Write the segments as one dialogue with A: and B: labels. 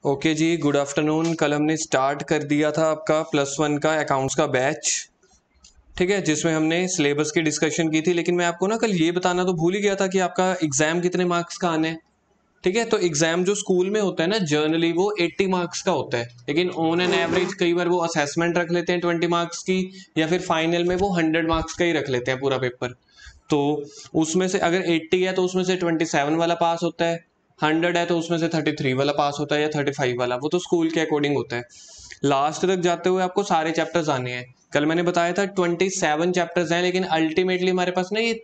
A: Okay जी, good afternoon. कल हमने start कर दिया था आपका +1 का अकाउंट्स का बैच, ठीक है, जिसमें हमने सिलेबस की डिस्कशन की थी। लेकिन मैं आपको ना कल ये बताना तो भूल ही गया था कि आपका एग्जाम कितने मार्क्स का आना है। ठीक है, तो एग्जाम जो स्कूल में होता है ना, जर्नली वो 80 मार्क्स का होता है, लेकिन ऑन एन एवरेज कई बार वो असेसमेंट रख लेते हैं 20 मार्क्स की, या फिर फाइनल में वो 100 मार्क्स का ही रख लेते हैं पूरा पेपर। तो उसमें से अगर 80 है तो उसमें से 27 वाला पास होता है, 100 है तो उसमें से 33 वाला पास होता है, या 35 वाला, वो तो स्कूल के अकॉर्डिंग होता है। लास्ट तक जाते हुए आपको सारे चैप्टर्स आने हैं। कल मैंने बताया था 27 चैप्टर्स हैं, लेकिन अल्टीमेटली हमारे पास ना ये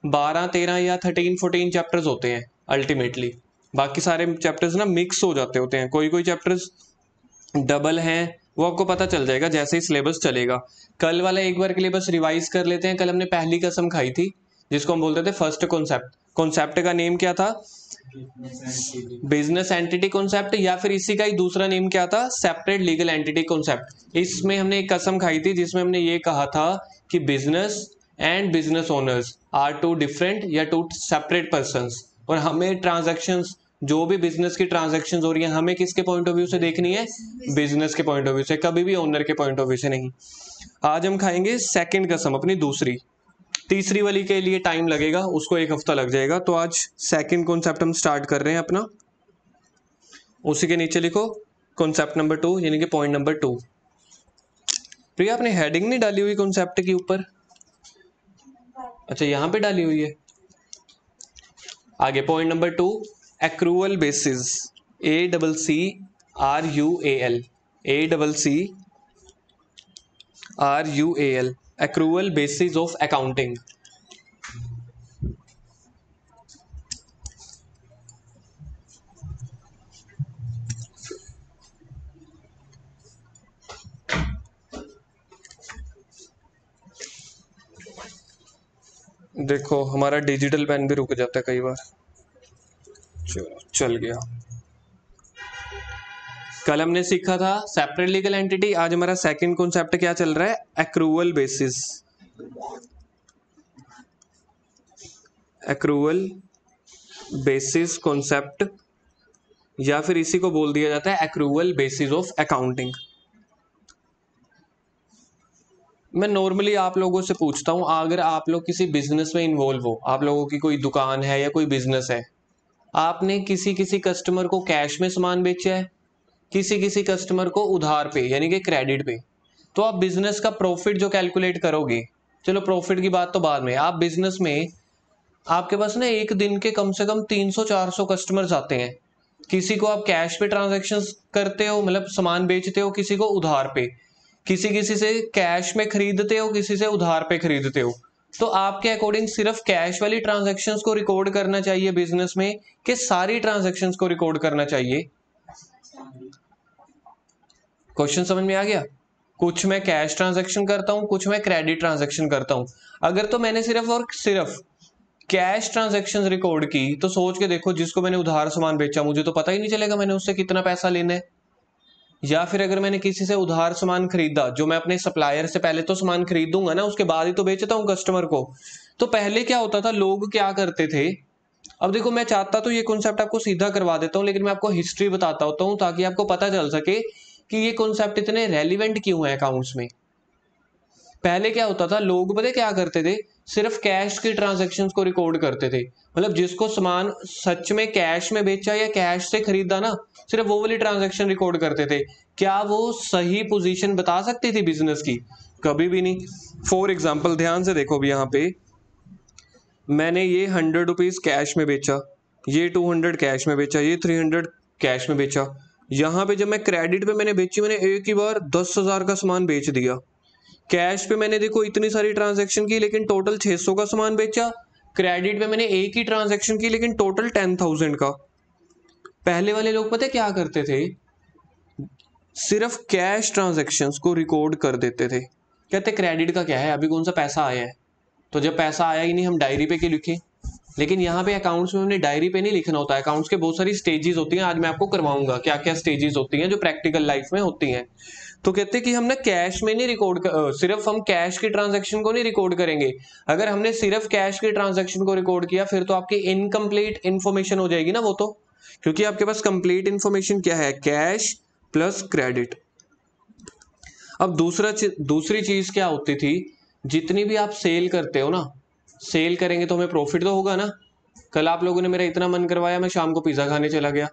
A: 12 13 या 13 14 चैप्टर्स होते हैं अल्टीमेटली। बाकी सारे चैप्टर्स ना मिक्स हो जाते होते हैं, कोई कोई चैप्टर्स डबल हैं, वो आपको पता चल जाएगा जैसे ही सिलेबस चलेगा। कल वाला एक बार के लिए बस रिवाइज कर लेते हैं। कल हमने पहली कसम खाई थी, जिसको हम बोलते थे फर्स्ट कॉन्सेप्ट। कॉन्सेप्ट का नेम क्या था? बिजनेस एंटिटी कॉन्सेप्ट, या फिर इसी का ही दूसरा नेम क्या था? Separate legal entity concept. इसमें हमने एक कसम खाई थी जिसमें हमने ये कहा था कि business and business owners are two different या टू सेपरेट पर्संस, और हमें ट्रांजैक्शंस, जो भी बिजनेस की ट्रांजैक्शंस हो रही है, हमें किसके पॉइंट ऑफ व्यू से देखनी है? बिजनेस के पॉइंट ऑफ व्यू से, कभी भी ओनर के पॉइंट ऑफ व्यू से नहीं। आज हम खाएंगे सेकंड कसम, अपनी दूसरी। तीसरी वाली के लिए टाइम लगेगा, उसको एक हफ्ता लग जाएगा। तो आज सेकंड कॉन्सेप्ट हम स्टार्ट कर रहे हैं अपना। उसी के नीचे लिखो कॉन्सेप्ट नंबर 2, यानी कि पॉइंट नंबर 2। प्रिया, आपने हेडिंग नहीं डाली हुई कॉन्सेप्ट के ऊपर? अच्छा, यहां पे डाली हुई है। आगे point number 2, accrual basis, ACCRUAL, ACCRUAL, accrual basis of accounting. देखो, हमारा डिजिटल पेन भी रुक जाता है कई बार। चलो, चल गया। कल हमने सीखा था सेपरेट लीगल एंटिटी, आज हमारा सेकंड कॉन्सेप्ट क्या चल रहा है? Accrual basis. Accrual basis concept, या फिर इसी को बोल दिया जाता है एक्रूअल बेसिस ऑफ अकाउंटिंग। मैं नॉर्मली आप लोगों से पूछता हूं, अगर आप लोग किसी बिजनेस में इन्वॉल्व हो, आप लोगों की कोई दुकान है या कोई बिजनेस है, आपने किसी किसी कस्टमर को कैश में सामान बेचा है, किसी किसी कस्टमर को उधार पे यानी कि क्रेडिट पे, तो आप बिजनेस का प्रॉफिट जो कैलकुलेट करोगे, चलो प्रॉफिट की बात तो बाद में, आप बिजनेस में आपके पास ना एक दिन के कम से कम 300-400 कस्टमर्स आते हैं। किसी को आप कैश पे ट्रांजेक्शन करते हो, मतलब सामान बेचते हो, किसी को उधार पे, किसी किसी से कैश में खरीदते हो, किसी से उधार पे खरीदते हो। तो आपके अकॉर्डिंग सिर्फ कैश वाली ट्रांजेक्शन्स को रिकॉर्ड करना चाहिए बिजनेस में, कि सारी ट्रांजेक्शन्स को रिकॉर्ड करना चाहिए? क्वेश्चन समझ में आ गया? कुछ मैं कैश ट्रांजैक्शन करता हूं, कुछ मैं क्रेडिट ट्रांजैक्शन करता हूं। अगर तो मैंने सिर्फ और सिर्फ कैश ट्रांजैक्शन रिकॉर्ड की, तो सोच के देखो, जिसको मैंने उधार सामान बेचा, मुझे तो पता ही नहीं चलेगा मैंने उससे कितना पैसा लेना है। या फिर अगर मैंने किसी से उधार सामान खरीदा, जो मैं अपने सप्लायर से पहले तो सामान खरीदूंगा ना, उसके बाद ही तो बेचता हूं कस्टमर को। तो पहले क्या होता था, लोग क्या करते थे? अब देखो, मैं चाहता तो ये कॉन्सेप्ट आपको सीधा करवा देता हूं, लेकिन मैं आपको हिस्ट्री बताता होता हूं ताकि आपको पता चल सके कि ये कॉन्सेप्ट इतने रेलिवेंट क्यों है अकाउंट्स में। पहले क्या होता था, लोग पता क्या करते थे? सिर्फ कैश की ट्रांजैक्शंस को रिकॉर्ड करते थे। मतलब जिसको सामान सच में कैश में बेचा या कैश से खरीदा ना, सिर्फ वो वाली ट्रांजैक्शन रिकॉर्ड करते थे। क्या वो सही पोजीशन बता सकती थी बिजनेस की? कभी भी नहीं। फॉर एग्जाम्पल, ध्यान से देखो भी, यहाँ पे मैंने ये 100 रुपीज कैश में बेचा, ये 200 कैश में बेचा, ये 300 कैश में बेचा। यहाँ पे जब मैं क्रेडिट पे मैंने बेची, मैंने एक ही बार 10,000 का सामान बेच दिया। कैश पे मैंने देखो इतनी सारी ट्रांजैक्शन की, लेकिन टोटल 600 का सामान बेचा। क्रेडिट पे मैंने एक ही ट्रांजैक्शन की, लेकिन टोटल 10,000 का। पहले वाले लोग पता क्या करते थे? सिर्फ कैश ट्रांजैक्शंस को रिकॉर्ड कर देते थे। कहते क्रेडिट का क्या है, अभी कौन सा पैसा आया है, तो जब पैसा आया ही नहीं हम डायरी पे क्यों लिखें? लेकिन यहाँ पे अकाउंट्स में हमने डायरी पे नहीं लिखना होता है। अकाउंट्स के बहुत सारी स्टेजेस होती हैं, आज मैं आपको करवाऊंगा क्या क्या स्टेजेस होती हैं जो प्रैक्टिकल लाइफ में होती हैं। तो कहते हैं कि हम ना कैश में नहीं रिकॉर्ड, सिर्फ हम कैश की ट्रांजैक्शन को नहीं रिकॉर्ड करेंगे। अगर हमने सिर्फ कैश की ट्रांजैक्शन को रिकॉर्ड किया, फिर तो आपकी इनकम्प्लीट इंफॉर्मेशन हो जाएगी ना वो तो। क्योंकि आपके पास कंप्लीट इंफॉर्मेशन क्या है, कैश प्लस क्रेडिट। अब दूसरी चीज क्या होती थी, जितनी भी आप सेल करते हो ना, सेल करेंगे तो हमें प्रॉफिट तो होगा ना। कल आप लोगों ने मेरा इतना मन करवाया, मैं शाम को पिज्जा खाने चला गया,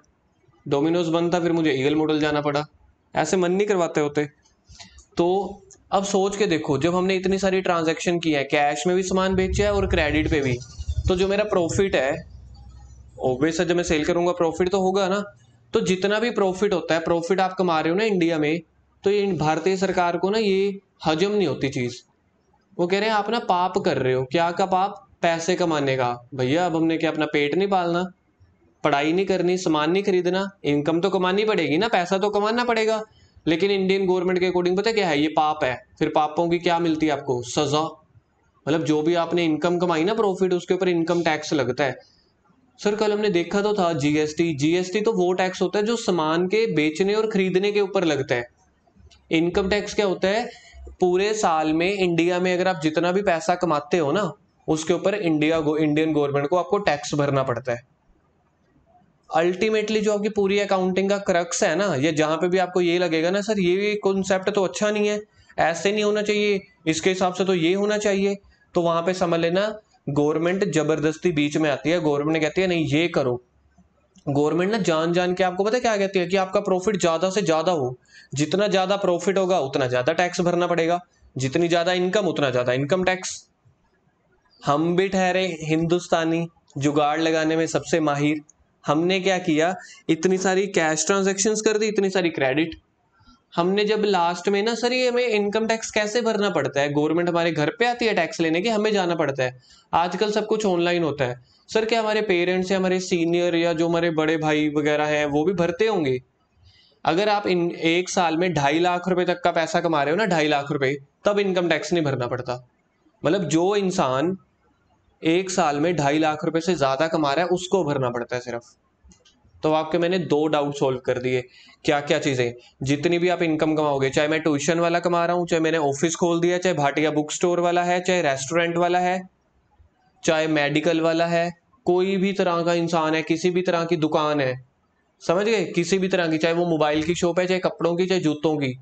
A: डोमिनोज बंद था, फिर मुझे ईगल मॉडल जाना पड़ा। ऐसे मन नहीं करवाते होते। तो अब सोच के देखो, जब हमने इतनी सारी ट्रांजैक्शन की है, कैश में भी सामान बेचा है और क्रेडिट पे भी, तो जो मेरा प्रॉफिट है, ऑब्वियस है जब मैं सेल करूंगा प्रॉफिट तो होगा ना। तो जितना भी प्रॉफिट होता है, प्रॉफिट आप कमा रहे हो ना इंडिया में, तो ये भारतीय सरकार को ना ये हजम नहीं होती चीज। वो कह रहे हैं आप ना पाप कर रहे हो। क्या का पाप? पैसे कमाने का। भैया अब हमने क्या अपना पेट नहीं पालना, पढ़ाई नहीं करनी, सामान नहीं खरीदना, इनकम तो कमानी पड़ेगी ना, पैसा तो कमाना पड़ेगा। लेकिन इंडियन गवर्नमेंट के अकॉर्डिंग पता क्या है, ये पाप है। फिर पापों की क्या मिलती है आपको? सजा। मतलब जो भी आपने इनकम कमाई ना प्रॉफिट, उसके ऊपर इनकम टैक्स लगता है। सर कल हमने देखा तो था जीएसटी। जीएसटी तो वो टैक्स होता है जो सामान के बेचने और खरीदने के ऊपर लगता है। इनकम टैक्स क्या होता है? पूरे साल में इंडिया में अगर आप जितना भी पैसा कमाते हो ना, उसके ऊपर इंडियन गवर्नमेंट को आपको टैक्स भरना पड़ता है। अल्टीमेटली जो आपकी पूरी अकाउंटिंग का क्रक्स है ना, ये जहां पे भी आपको ये लगेगा ना सर ये कॉन्सेप्ट तो अच्छा नहीं है, ऐसे नहीं होना चाहिए, इसके हिसाब से तो ये होना चाहिए, तो वहां पे समझ लेना गवर्नमेंट जबरदस्ती बीच में आती है। गवर्नमेंट कहती है नहीं ये करो। गवर्नमेंट ना जान जान के आपको पता है क्या कहती है, कि आपका प्रॉफिट ज्यादा से ज्यादा हो। जितना ज्यादा प्रॉफिट होगा उतना ज्यादा टैक्स भरना पड़ेगा, जितनी ज्यादा इनकम उतना ज्यादा इनकम टैक्स। हम भी ठहरे हिंदुस्तानी, जुगाड़ लगाने में सबसे माहिर। हमने क्या किया, इतनी सारी कैश ट्रांजैक्शंस कर दी, इतनी सारी क्रेडिट। हमने जब लास्ट में ना, सर ये हमें इनकम टैक्स कैसे भरना पड़ता है, गवर्नमेंट हमारे घर पे आती है टैक्स लेने की, हमें जाना पड़ता है? आजकल सब कुछ ऑनलाइन होता है। सर क्या हमारे पेरेंट्स या हमारे सीनियर या जो हमारे बड़े भाई वगैरह हैं वो भी भरते होंगे? अगर आप इन एक साल में 2.5 लाख रुपए तक का पैसा कमा रहे हो ना, 2.5 लाख रुपए, तब इनकम टैक्स नहीं भरना पड़ता। मतलब जो इंसान एक साल में 2.5 लाख रुपए से ज्यादा कमा रहा है उसको भरना पड़ता है सिर्फ। तो आपके मैंने 2 डाउट सोल्व कर दिए। क्या क्या चीजें, जितनी भी आप इनकम कमाओगे, चाहे मैं ट्यूशन वाला कमा रहा हूं, चाहे मैंने ऑफिस खोल दिया, चाहे भाटिया बुक स्टोर वाला है, चाहे रेस्टोरेंट वाला है, चाहे मेडिकल वाला है, कोई भी तरह का इंसान है, किसी भी तरह की दुकान है, समझ गए, किसी भी तरह की, चाहे वो मोबाइल की शॉप है, चाहे कपड़ों की, चाहे जूतों की,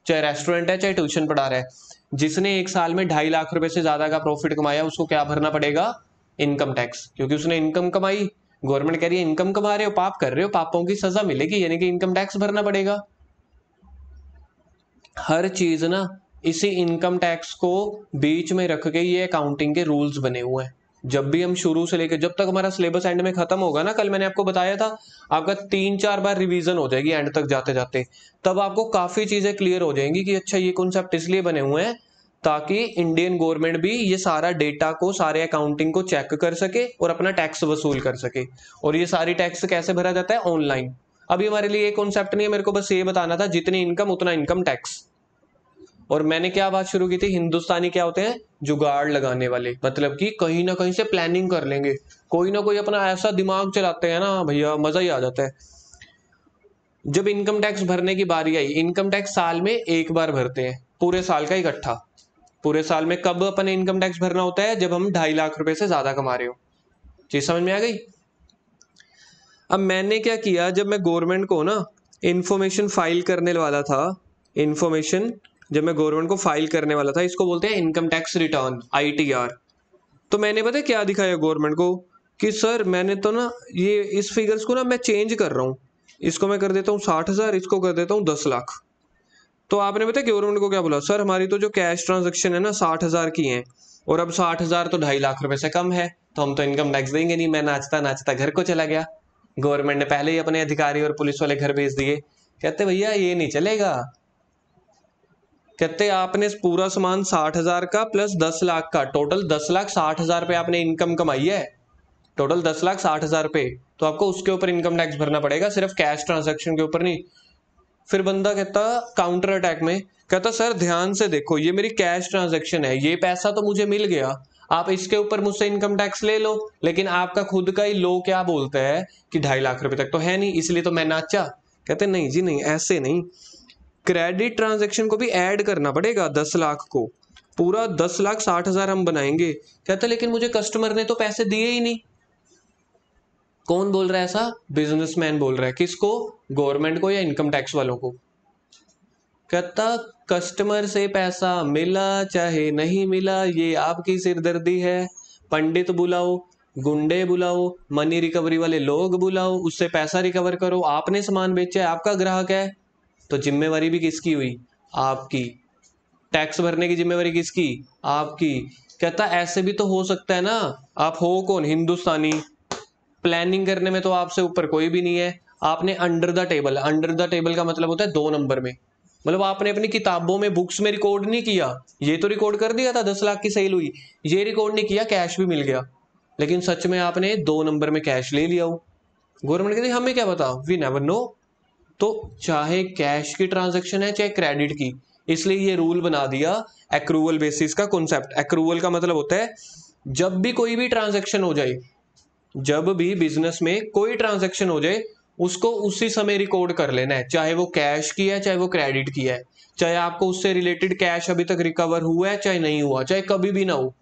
A: चाहे रेस्टोरेंट है, चाहे ट्यूशन पढ़ा रहा है, जिसने एक साल में 2.5 लाख रुपए से ज्यादा का प्रॉफिट कमाया उसको क्या भरना पड़ेगा? Income tax. क्योंकि उसने इनकम कमाई, गवर्नमेंट कह रही है इनकम कमा रहे हो, पाप कर रहे हो, पापों की सजा मिलेगी, यानी कि इनकम टैक्स भरना पड़ेगा। हर चीज ना इसी इनकम टैक्स को बीच में रख के ये अकाउंटिंग के रूल्स बने हुए हैं। जब भी हम शुरू से लेकर जब तक हमारा सिलेबस एंड में खत्म होगा ना, कल मैंने आपको बताया था आपका 3-4 बार रिवीजन हो जाएगी एंड तक जाते जाते, तब आपको काफी चीजें क्लियर हो जाएंगी कि अच्छा ये कॉन्सेप्ट इसलिए बने हुए हैं ताकि इंडियन गवर्नमेंट भी ये सारा डेटा को, सारे अकाउंटिंग को चेक कर सके और अपना टैक्स वसूल कर सके। और ये सारी टैक्स कैसे भरा जाता है? ऑनलाइन। अभी हमारे लिए ये कॉन्सेप्ट नहीं है, मेरे को बस ये बताना था जितनी इनकम उतना इनकम टैक्स। और मैंने क्या बात शुरू की थी, हिंदुस्तानी क्या होते हैं? जुगाड़ लगाने वाले। मतलब कि कहीं ना कहीं से प्लानिंग कर लेंगे, कोई ना कोई अपना ऐसा दिमाग चलाते हैं ना भैया, मजा ही आ जाता है। जब इनकम टैक्स भरने की बारी आई, इनकम टैक्स साल में एक बार भरते हैं, पूरे साल का इकट्ठा। पूरे साल में कब अपने इनकम टैक्स भरना होता है? जब हम 2.5 लाख रुपए से ज्यादा कमा रहे हो। चीज समझ में आ गई? अब मैंने क्या किया, जब मैं गवर्नमेंट को ना इंफॉर्मेशन फाइल करने वाला था, इंफॉर्मेशन जब मैं गवर्नमेंट को फाइल करने वाला था, इसको बोलते हैं इनकम टैक्स रिटर्न, ITR। तो मैंने पता है क्या दिखाया गवर्नमेंट को, कि सर मैंने तो ना ये इस फिगर्स को ना मैं चेंज कर रहा हूँ, इसको मैं कर देता हूँ 60,000, इसको कर देता हूँ 10 लाख। तो आपने पता है गवर्नमेंट को क्या बोला? सर हमारी तो जो कैश ट्रांजेक्शन है ना 60,000 की है, और अब 60,000 तो 2.5 लाख रुपए से कम है, तो हम तो इनकम टैक्स देंगे नहीं। मैं नाचता नाचता घर को चला गया। गवर्नमेंट ने पहले ही अपने अधिकारी और पुलिस वाले घर भेज दिए। कहते भैया ये नहीं चलेगा। कहते आपने पूरा सामान 60,000 का प्लस 10 लाख का, टोटल 10,60,000 पे आपने इनकम कमाई है, टोटल 10,60,000 पे, तो आपको उसके ऊपर इनकम टैक्स भरना पड़ेगा, सिर्फ कैश ट्रांजैक्शन के ऊपर नहीं। फिर बंदा कहता काउंटर अटैक में, कहता सर ध्यान से देखो ये मेरी कैश ट्रांजैक्शन है, ये पैसा तो मुझे मिल गया, आप इसके ऊपर मुझसे इनकम टैक्स ले लो, लेकिन आपका खुद का ही लो क्या बोलता है कि 2.5 लाख रुपए तक तो है नहीं, इसलिए तो मैं नाचा। कहते नहीं जी नहीं, ऐसे नहीं, क्रेडिट ट्रांजैक्शन को भी ऐड करना पड़ेगा 10 लाख को, पूरा 10,60,000 हम बनाएंगे। कहते लेकिन मुझे कस्टमर ने तो पैसे दिए ही नहीं। कौन बोल रहा है ऐसा? बिजनेसमैन बोल रहा है। किसको? गवर्नमेंट को या इनकम टैक्स वालों को। कहता कस्टमर से पैसा मिला चाहे नहीं मिला ये आपकी सिरदर्दी है, पंडित बुलाओ, गुंडे बुलाओ, मनी रिकवरी वाले लोग बुलाओ, उससे पैसा रिकवर करो। आपने सामान बेचा है, आपका ग्राहक है, तो जिम्मेवारी भी किसकी हुई? आपकी। टैक्स भरने की जिम्मेवारी किसकी? आपकी। कहता ऐसे भी तो हो सकता है ना, आप हो कौन? हिंदुस्तानी। प्लानिंग करने में तो आपसे ऊपर कोई भी नहीं है। आपने under the table, under the table का मतलब होता है 2 नंबर में, मतलब आपने अपनी किताबों में बुक्स में रिकॉर्ड नहीं किया। ये तो रिकॉर्ड कर दिया था 10 लाख की सेल हुई, ये रिकॉर्ड नहीं किया, कैश भी मिल गया, लेकिन सच में आपने 2 नंबर में कैश ले लिया हो। गवर्नमेंट कहती हमें क्या पता, वी नेवर नो। तो चाहे कैश की ट्रांजेक्शन है चाहे क्रेडिट की, इसलिए ये रूल बना दिया एक्रूवल बेसिस का कॉन्सेप्ट। एक्रूवल का मतलब होता है जब भी कोई भी ट्रांजेक्शन हो जाए, जब भी बिजनेस में कोई ट्रांजैक्शन हो जाए उसको उसी समय रिकॉर्ड कर लेना है, चाहे वो कैश की है चाहे वो क्रेडिट की है, चाहे आपको उससे रिलेटेड कैश अभी तक रिकवर हुआ है चाहे नहीं हुआ, चाहे कभी भी ना हो,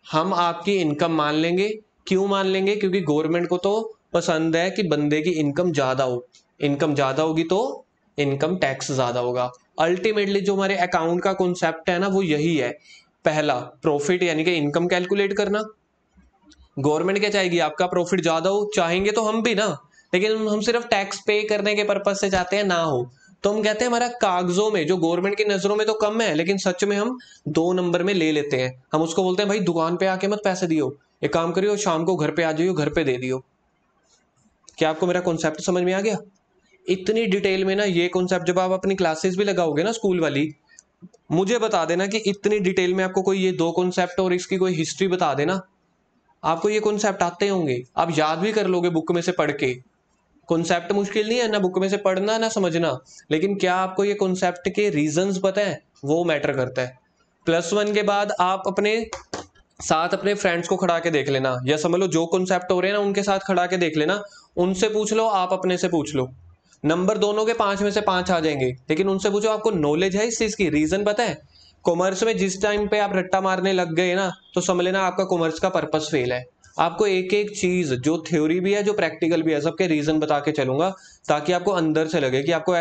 A: हम आपकी इनकम मान लेंगे। क्यों मान लेंगे? क्योंकि गवर्नमेंट को तो पसंद है कि बंदे की इनकम ज्यादा हो, इनकम ज्यादा होगी तो इनकम टैक्स ज्यादा होगा। अल्टीमेटली जो हमारे अकाउंट का कॉन्सेप्ट है ना वो यही है। पहला प्रॉफिट यानी कि इनकम कैलकुलेट करना। गवर्नमेंट क्या चाहेगी? आपका प्रॉफिट ज्यादा हो, चाहेंगे तो हम भी ना, लेकिन हम सिर्फ टैक्स पे करने के पर्पज से चाहते हैं ना हो। तो हम कहते हैं हमारा कागजों में जो गवर्नमेंट की नजरों में तो कम है, लेकिन सच में हम 2 नंबर में ले लेते हैं। हम उसको बोलते हैं भाई दुकान पे आके मत पैसे दियो, एक काम करियो शाम को घर पे आ जाइयो, घर पे दे दियो। क्या आपको मेरा कॉन्सेप्ट समझ में आ गया? इतनी डिटेल में ना ये कॉन्सेप्ट जब आप अपनी क्लासेस भी लगाओगे ना स्कूल वाली, मुझे बता देना कि इतनी डिटेल में आपको कोई ये 2 कॉन्सेप्ट और इसकी कोई हिस्ट्री बता देना, आपको ये कॉन्सेप्ट आते होंगे, आप याद भी कर लोगे बुक में से पढ़ के। कॉन्सेप्ट मुश्किल नहीं है ना बुक में से पढ़ना ना समझना, लेकिन क्या आपको ये कॉन्सेप्ट के रीजंस पता है? वो मैटर करता है। +1 के बाद आप अपने साथ अपने फ्रेंड्स को खड़ा के देख लेना, या समझ लो जो कॉन्सेप्ट हो रहे हैं ना उनके साथ खड़ा के देख लेना, उनसे पूछ लो, आप अपने से पूछ लो, नंबर दोनों के 5 में से 5 आ जाएंगे, लेकिन उनसे पूछो आपको नॉलेज है इस चीज की, रीजन पता है? कॉमर्स में जिस टाइम पे आप रट्टा मारने लग गए ना, तो समझ लेना आपका कॉमर्स का पर्पस फेल है। आपको एक एक चीज जो थ्योरी भी है जो प्रैक्टिकल भी है सबके रीजन बता के चलूंगा, ताकि आपको अंदर से लगे कि आपको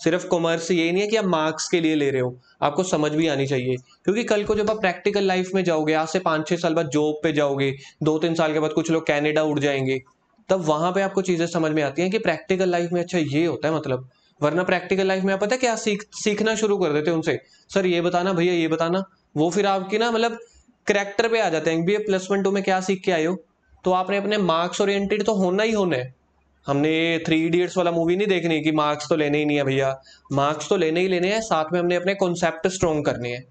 A: सिर्फ कॉमर्स ये नहीं है कि आप मार्क्स के लिए ले रहे हो, आपको समझ भी आनी चाहिए। क्योंकि कल को जब आप प्रैक्टिकल लाइफ में जाओगे, आज से 5-6 साल बाद जॉब पे जाओगे, 2-3 साल के बाद कुछ लोग कनाडा उड़ जाएंगे, तब वहां पे आपको चीजें समझ में आती हैं कि प्रैक्टिकल लाइफ में अच्छा ये होता है मतलब। वरना प्रैक्टिकल लाइफ में आप पता है क्या सीखना शुरू कर देते हैं उनसे, सर ये बताना, भैया ये बताना, वो फिर आपकी ना मतलब करेक्टर पे आ जाते हैं, भैया +1 2 में क्या सीख के आए हो? तो आपने अपने मार्क्स ओरिएंटेड तो होना ही होना है। हमने 3 इडियट्स वाला मूवी नहीं देखनी कि मार्क्स तो लेने ही नहीं है भैया, मार्क्स तो लेने ही लेने हैं, साथ में हमने अपने कॉन्सेप्ट स्ट्रॉन्ग करने हैं,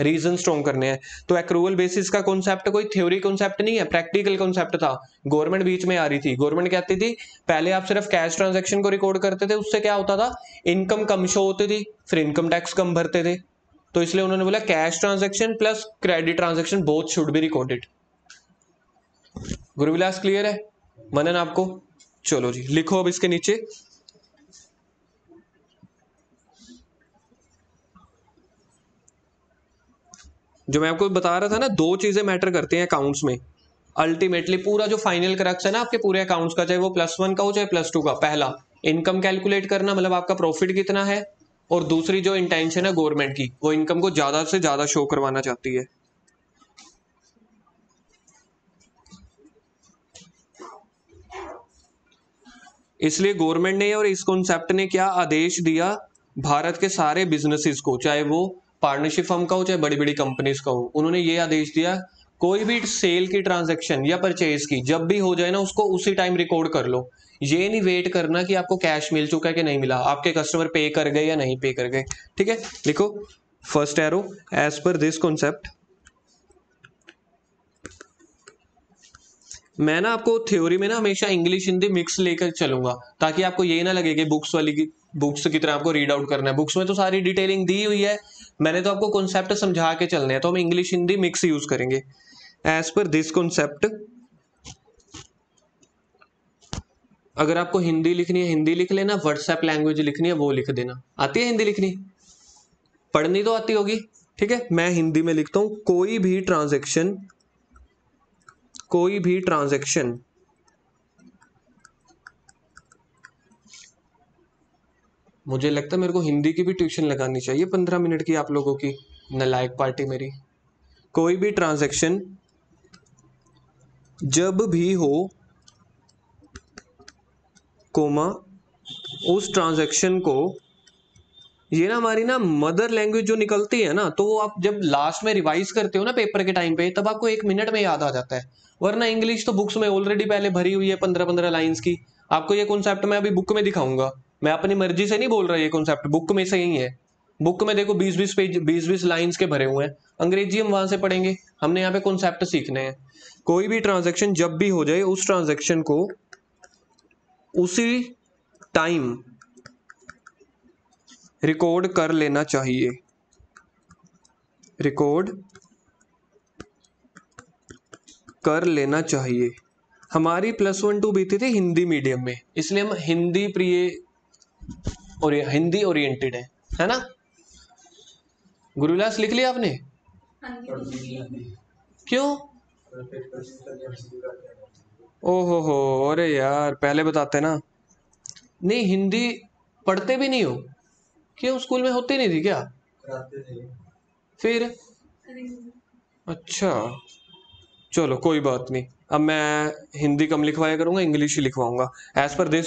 A: रीजन स्ट्रॉन्ग करने हैं। तो एक्रूवल बेसिस का कॉन्सेप्ट कोई थ्योरी कॉन्सेप्ट नहीं है, प्रैक्टिकल कॉन्सेप्ट था। गवर्नमेंट बीच में आ रही थी, गवर्नमेंट कहती थी पहले आप सिर्फ कैश ट्रांजैक्शन को रिकॉर्ड करते थे, उससे क्या होता था? इनकम कम शो होती थी, फिर इनकम टैक्स कम भरते थे। तो इसलिए उन्होंने बोला cash transaction plus credit transaction both should be recorded. Guruvilas clear है? मनन आपको? चलो जी लिखो अब इसके नीचे। जो मैं आपको बता रहा था ना, 2 चीजें मैटर करती हैं अकाउंट्स में। अल्टीमेटली पूरा जो फाइनल क्रक्स है ना आपके पूरे अकाउंट्स का, चाहे वो +1 का हो चाहे +2 का, पहला इनकम कैलकुलेट करना, मतलब आपका प्रॉफिट कितना है, और दूसरी जो इंटेंशन है गवर्नमेंट की, वो इनकम को ज्यादा से ज्यादा शो करवाना चाहती है। इसलिए गवर्नमेंट ने और इस कॉन्सेप्ट ने क्या आदेश दिया भारत के सारे बिजनेसेस को, चाहे वो पार्टनरशिप फर्म का हो चाहे बड़ी बड़ी कंपनीज का हो, उन्होंने ये आदेश दिया कोई भी सेल की ट्रांजैक्शन या परचेज की जब भी हो जाए ना, उसको उसी टाइम रिकॉर्ड कर लो। ये नहीं वेट करना कि आपको कैश मिल चुका है कि नहीं मिला, आपके कस्टमर पे कर गए या नहीं पे कर गए। ठीक है, लिखो first arrow, as per this concept. मैं ना आपको थ्योरी में ना हमेशा इंग्लिश हिंदी मिक्स लेकर चलूंगा, ताकि आपको ये ना लगे कि बुक्स की तरह आपको रीड आउट करना है। बुक्स में तो सारी डिटेलिंग दी हुई है, मैंने तो आपको कॉन्सेप्ट समझा के चलने हैं, तो हम इंग्लिश हिंदी मिक्स यूज करेंगे। एज पर दिस कॉन्सेप्ट, अगर आपको हिंदी लिखनी है हिंदी लिख लेना, व्हाट्सएप लैंग्वेज लिखनी है वो लिख देना। आती है हिंदी लिखनी? पढ़नी तो आती होगी। ठीक है, मैं हिंदी में लिखता हूं, कोई भी ट्रांजेक्शन मुझे लगता है मेरे को हिंदी की भी ट्यूशन लगानी चाहिए 15 मिनट की आप लोगों की, नालायक पार्टी मेरी। कोई भी ट्रांजैक्शन जब भी हो कोमा उस ट्रांजैक्शन को, ये ना हमारी ना मदर लैंग्वेज जो निकलती है ना, तो वो आप जब लास्ट में रिवाइज करते हो ना पेपर के टाइम पे, तब आपको 1 मिनट में याद आ जाता है। वरना इंग्लिश तो बुक्स में ऑलरेडी पहले भरी हुई है 15-15 लाइंस की। आपको ये कॉन्सेप्ट मैं अभी बुक में दिखाऊंगा, मैं अपनी मर्जी से नहीं बोल रहा, ये कॉन्सेप्ट बुक में से ही है। बुक में देखो 20-20 पेज 20-20 लाइंस के भरे हुए हैं। अंग्रेजी हम वहां से पढ़ेंगे, हमने यहाँ पे कॉन्सेप्ट सीखने हैं। कोई भी ट्रांजेक्शन जब भी हो जाए उस ट्रांजेक्शन को उसी टाइम रिकॉर्ड कर लेना चाहिए, रिकॉर्ड कर लेना चाहिए। हमारी +1 2 बीती थी हिंदी मीडियम में, इसलिए हम हिंदी प्रिय और हिंदी ओरिएंटेड है ना। गुरुविलास लिख लिया आपने? क्यों? ओहो हो, अरे यार पहले बताते ना। नहीं हिंदी पढ़ते भी नहीं हो? क्यों, स्कूल में होती नहीं थी क्या? फिर अच्छा चलो कोई बात नहीं, अब मैं हिंदी कम लिखवाया करूंगा, इंग्लिश ही लिखवाऊंगा एज पर दिस।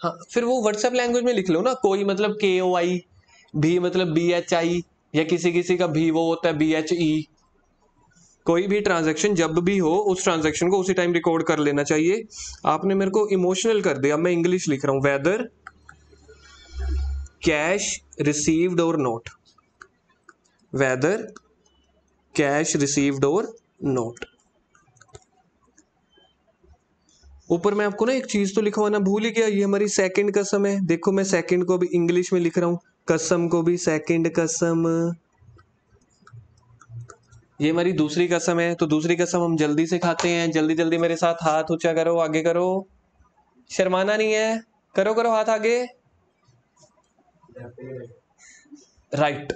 A: हाँ फिर वो व्हाट्सएप लैंग्वेज में लिख लो ना, कोई मतलब KOI, भी मतलब BHI, या किसी किसी का भी वो होता है BHE। कोई भी ट्रांजैक्शन जब भी हो उस ट्रांजैक्शन को उसी टाइम रिकॉर्ड कर लेना चाहिए। आपने मेरे को इमोशनल कर दिया, मैं इंग्लिश लिख रहा हूं, वेदर कैश रिसीव्ड और नोट, वेदर कैश रिसीव्ड और नोट। ऊपर मैं आपको ना एक चीज तो लिखवाना भूल ही गया, ये हमारी सेकंड कसम है। देखो मैं सेकंड को भी इंग्लिश में लिख रहा हूं, कसम को भी सेकंड कसम। ये हमारी दूसरी कसम है, तो दूसरी कसम हम जल्दी से खाते हैं। जल्दी जल्दी मेरे साथ हाथ ऊंचा करो, आगे करो, शर्माना नहीं है, करो करो हाथ आगे, राइट।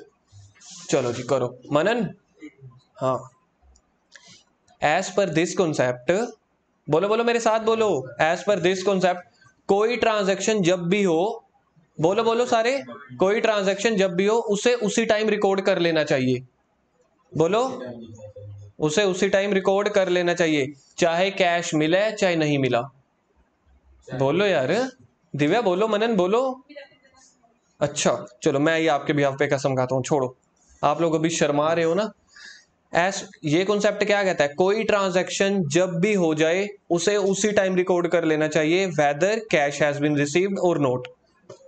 A: चलो जी करो मनन। हाँ, एज पर दिस कॉन्सेप्ट, बोलो बोलो मेरे साथ बोलो, एज पर दिस कॉन्सेप्ट कोई ट्रांजैक्शन जब भी हो, बोलो बोलो सारे, कोई ट्रांजैक्शन जब भी हो उसे उसी टाइम रिकॉर्ड कर लेना चाहिए। बोलो, उसे उसी टाइम रिकॉर्ड कर लेना चाहिए, चाहे कैश मिले चाहे नहीं मिला। बोलो यार, दिव्या बोलो, मनन बोलो। अच्छा चलो मैं ये आपके बिहाफ पे कसम खाता हूं, छोड़ो आप लोग अभी शर्मा रहे हो ना। ये कॉन्सेप्ट क्या कहता है, कोई ट्रांजैक्शन जब भी हो जाए उसे उसी टाइम रिकॉर्ड कर लेना चाहिए, whether cash has been received और नोट।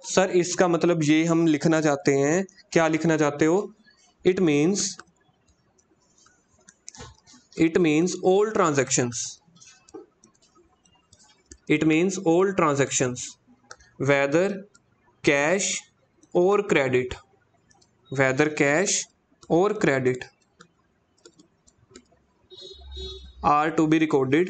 A: सर इसका मतलब ये हम लिखना चाहते हैं, क्या लिखना चाहते हो? It means all transactions, it means all transactions whether cash or credit, whether cash or credit are to be recorded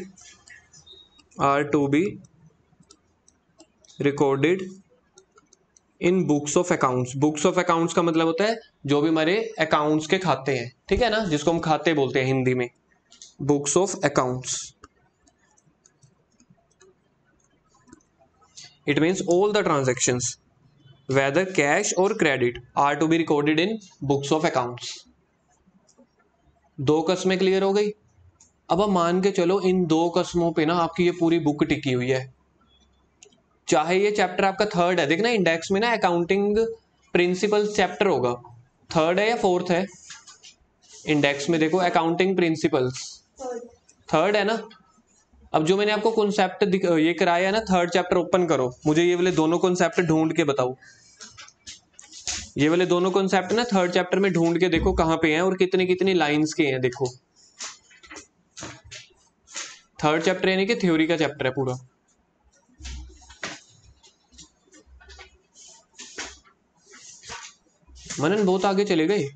A: in books of accounts. Books of accounts का मतलब होता है जो भी हमारे अकाउंट्स के खाते हैं, ठीक है ना, जिसको हम खाते बोलते हैं हिंदी में, books of accounts. It means all the transactions whether cash or credit are to be recorded in books of accounts। दो कस्में क्लियर हो गई। अब हम मान के चलो इन दो कस्मों पे ना आपकी ये पूरी बुक टिकी हुई है, चाहे ये चैप्टर आपका थर्ड है, देखना इंडेक्स में ना अकाउंटिंग प्रिंसिपल्स चैप्टर होगा, थर्ड है या फोर्थ है इंडेक्स में, देखो अकाउंटिंग प्रिंसिपल्स थर्ड है ना। अब जो मैंने आपको कॉन्सेप्ट ये कराया है ना, थर्ड चैप्टर ओपन करो, मुझे ये वाले दोनों कॉन्सेप्ट ढूंढ के बताओ, ये वाले दोनों कॉन्सेप्ट ना थर्ड चैप्टर में ढूंढ के देखो कहां पे हैं और कितनी कितनी लाइंस के हैं। देखो थर्ड चैप्टर यानी कि थ्योरी का चैप्टर है पूरा। मनन बहुत आगे चले गए।